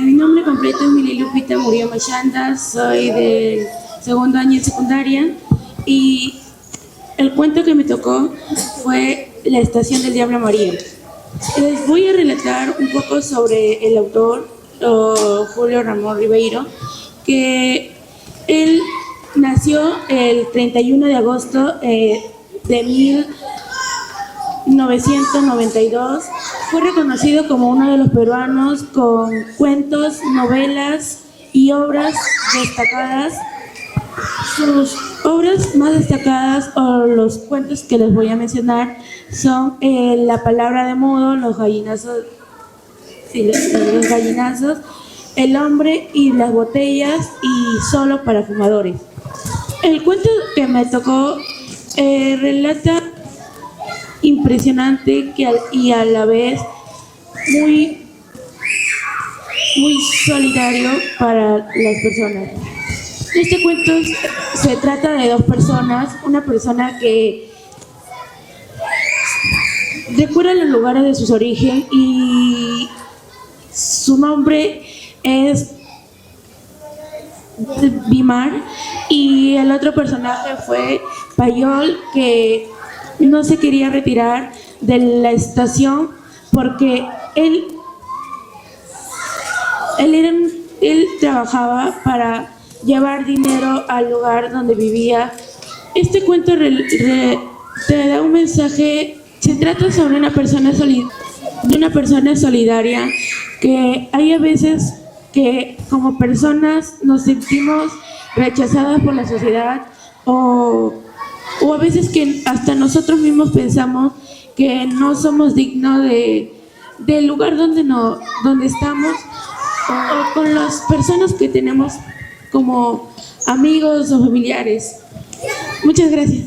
Mi nombre completo es Miley Lupita Murillo Machanda, soy del segundo año de secundaria y el cuento que me tocó fue La estación del Diablo Amarillo. Les voy a relatar un poco sobre el autor, Julio Ramón Ribeiro, que él nació el 31 de agosto de 1992. Fue reconocido como uno de los peruanos con cuentos, novelas y obras destacadas. Sus obras más destacadas o los cuentos que les voy a mencionar son La palabra de mudo, Los gallinazos, El hombre y las botellas y Solo para fumadores. El cuento que me tocó relata impresionante y a la vez muy solidario para las personas. Este cuento se trata de dos personas, una persona que recuerda los lugares de sus orígenes y su nombre es Bimar, y el otro personaje fue Payol, que no se quería retirar de la estación porque él trabajaba para llevar dinero al lugar donde vivía. Este cuento te da un mensaje. Se trata sobre una persona solidaria, que hay a veces que como personas nos sentimos rechazadas por la sociedad o a veces que hasta nosotros mismos pensamos que no somos dignos del lugar donde estamos o con las personas que tenemos como amigos o familiares. Muchas gracias.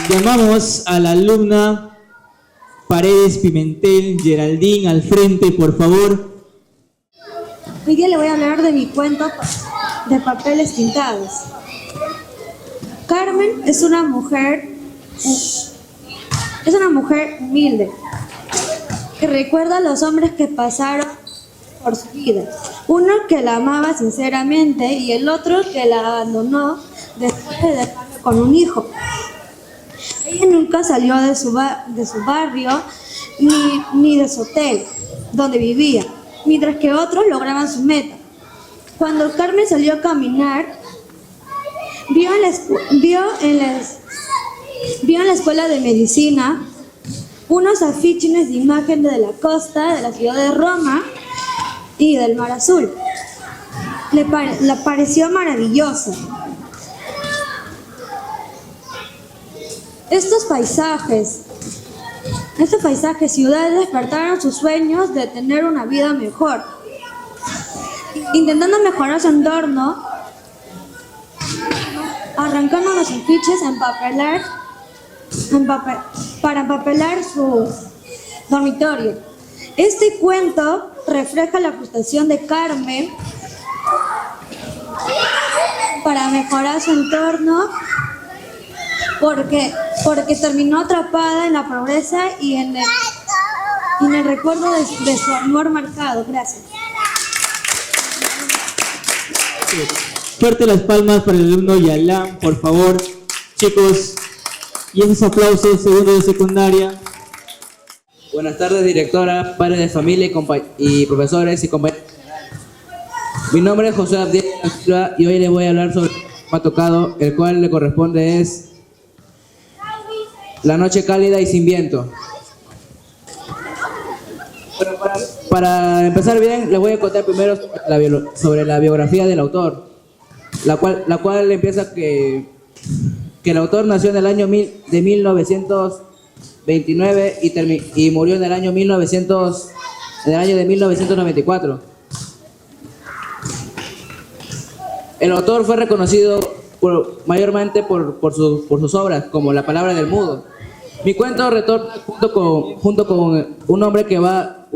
Llamamos a la alumna Paredes Pimentel Geraldine al frente, por favor. Hoy día le voy a hablar de mi cuento de papeles pintados. Carmen es una mujer humilde que recuerda a los hombres que pasaron por su vida. Uno que la amaba sinceramente y el otro que la abandonó después de dejarla con un hijo. Ella nunca salió de su barrio ni de su hotel donde vivía, mientras que otros lograban su meta. Cuando Carmen salió a caminar, vio en la escuela de medicina unos afiches de imagen de la costa de la ciudad de Roma y del Mar Azul. Le pareció maravilloso. Estos paisajes, ciudades despertaron sus sueños de tener una vida mejor. intentando mejorar su entorno, arrancando los afiches para empapelar su dormitorio. Este cuento refleja la frustración de Carmen para mejorar su entorno porque terminó atrapada en la pobreza y en el recuerdo de su amor marcado. Gracias. Fuerte las palmas para el alumno Yalan, por favor, chicos. Y esos aplausos, segundo de secundaria. Buenas tardes, directora, padres de familia y profesores y compañeros. Mi nombre es José Abdiel Silva y hoy les voy a hablar sobre el tema que me ha tocado, el cual le corresponde es La noche cálida y sin viento. Bueno, para empezar bien, les voy a contar primero sobre la biografía del autor, la cual empieza que el autor nació en el año de 1929 y murió en el año de 1994. El autor fue reconocido mayormente por sus obras, como La palabra del mudo. Mi cuento retorna junto con un hombre que va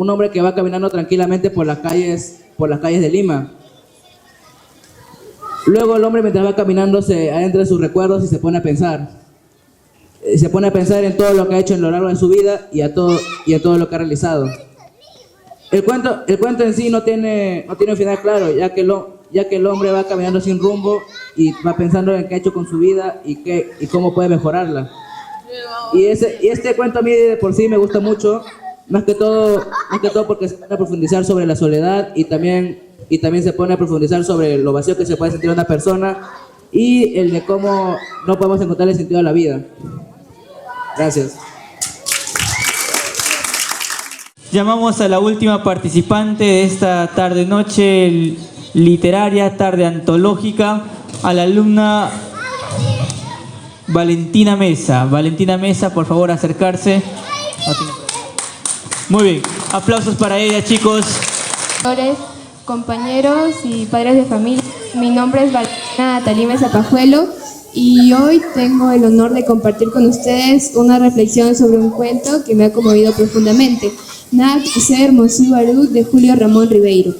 caminando tranquilamente por las calles de Lima. Luego el hombre, mientras va caminando, se adentra en sus recuerdos y se pone a pensar. Se pone a pensar en todo lo que ha hecho a lo largo de su vida y en todo lo que ha realizado. El cuento en sí no tiene un final claro, ya que el hombre va caminando sin rumbo y va pensando en qué ha hecho con su vida y cómo puede mejorarla. Y este cuento a mí de por sí me gusta mucho, más que todo porque se pone a profundizar sobre la soledad y también se pone a profundizar sobre lo vacío que se puede sentir una persona y el de cómo no podemos encontrar el sentido de la vida. Gracias. Llamamos a la última participante de esta tarde-noche literaria, tarde antológica, a la alumna Valentina Mesa. Valentina Mesa, por favor, acercarse. Muy bien, aplausos para ella, chicos. Compañeros y padres de familia, mi nombre es Valentina Natalí Mesa Pajuelo y hoy tengo el honor de compartir con ustedes una reflexión sobre un cuento que me ha conmovido profundamente. Nada que ser Monsieur Barut, de Julio Ramón Ribeiro.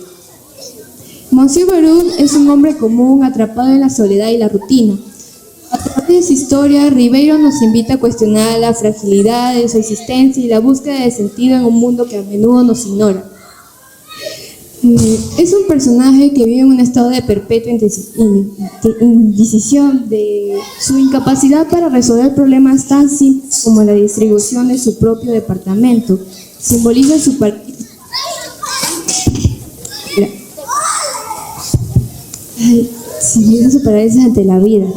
Monsieur Barut es un hombre común atrapado en la soledad y la rutina. A través de su historia, Ribeiro nos invita a cuestionar la fragilidad de su existencia y la búsqueda de sentido en un mundo que a menudo nos ignora. Es un personaje que vive en un estado de perpetua indecisión de su incapacidad para resolver problemas tan simples como la distribución de su propio departamento. Simboliza su parálisis ante la vida.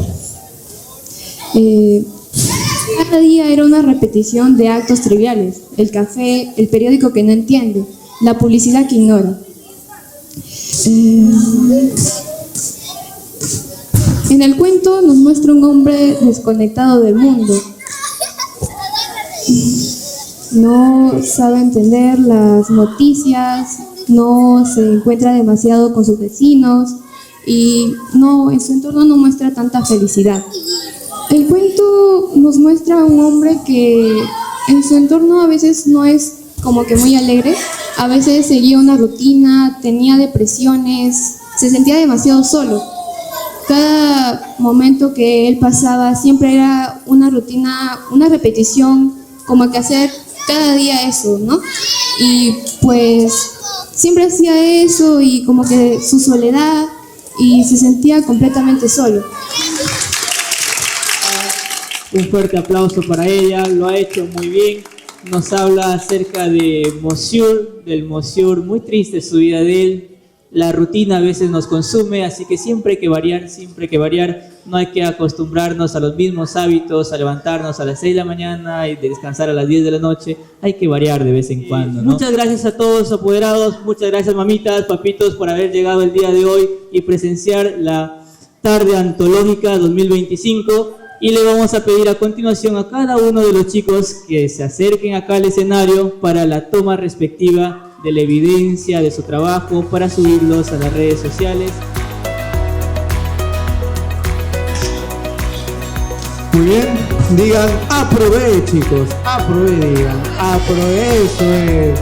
Cada día era una repetición de actos triviales: el café, el periódico que no entiende, la publicidad que ignora. En el cuento nos muestra un hombre desconectado del mundo. No sabe entender las noticias, no se encuentra demasiado con sus vecinos y en su entorno no muestra tanta felicidad. El cuento nos muestra a un hombre que en su entorno a veces no es como que muy alegre, a veces seguía una rutina, tenía depresiones, se sentía demasiado solo. Cada momento que él pasaba siempre era una rutina, una repetición, como que hacer cada día eso, ¿no? Y pues siempre hacía eso y como que su soledad y se sentía completamente solo. Un fuerte aplauso para ella, lo ha hecho muy bien. Nos habla acerca de Monsieur, del Monsieur, muy triste su vida de él. La rutina a veces nos consume, así que siempre hay que variar, no hay que acostumbrarnos a los mismos hábitos, a levantarnos a las 6 de la mañana y descansar a las 10 de la noche, hay que variar de vez en cuando, ¿no? Muchas gracias a todos apoderados, muchas gracias mamitas, papitos por haber llegado el día de hoy y presenciar la tarde antológica 2025. Y le vamos a pedir a continuación a cada uno de los chicos que se acerquen acá al escenario para la toma respectiva de la evidencia de su trabajo para subirlos a las redes sociales. Muy bien, digan aprobé, chicos, aprobé, digan aprobé, eso es.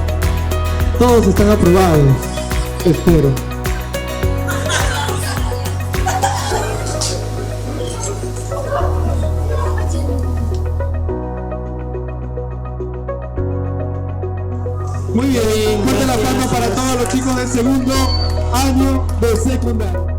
Todos están aprobados, espero. Muy bien, fuerte el aplauso para todos los chicos del segundo año de secundaria.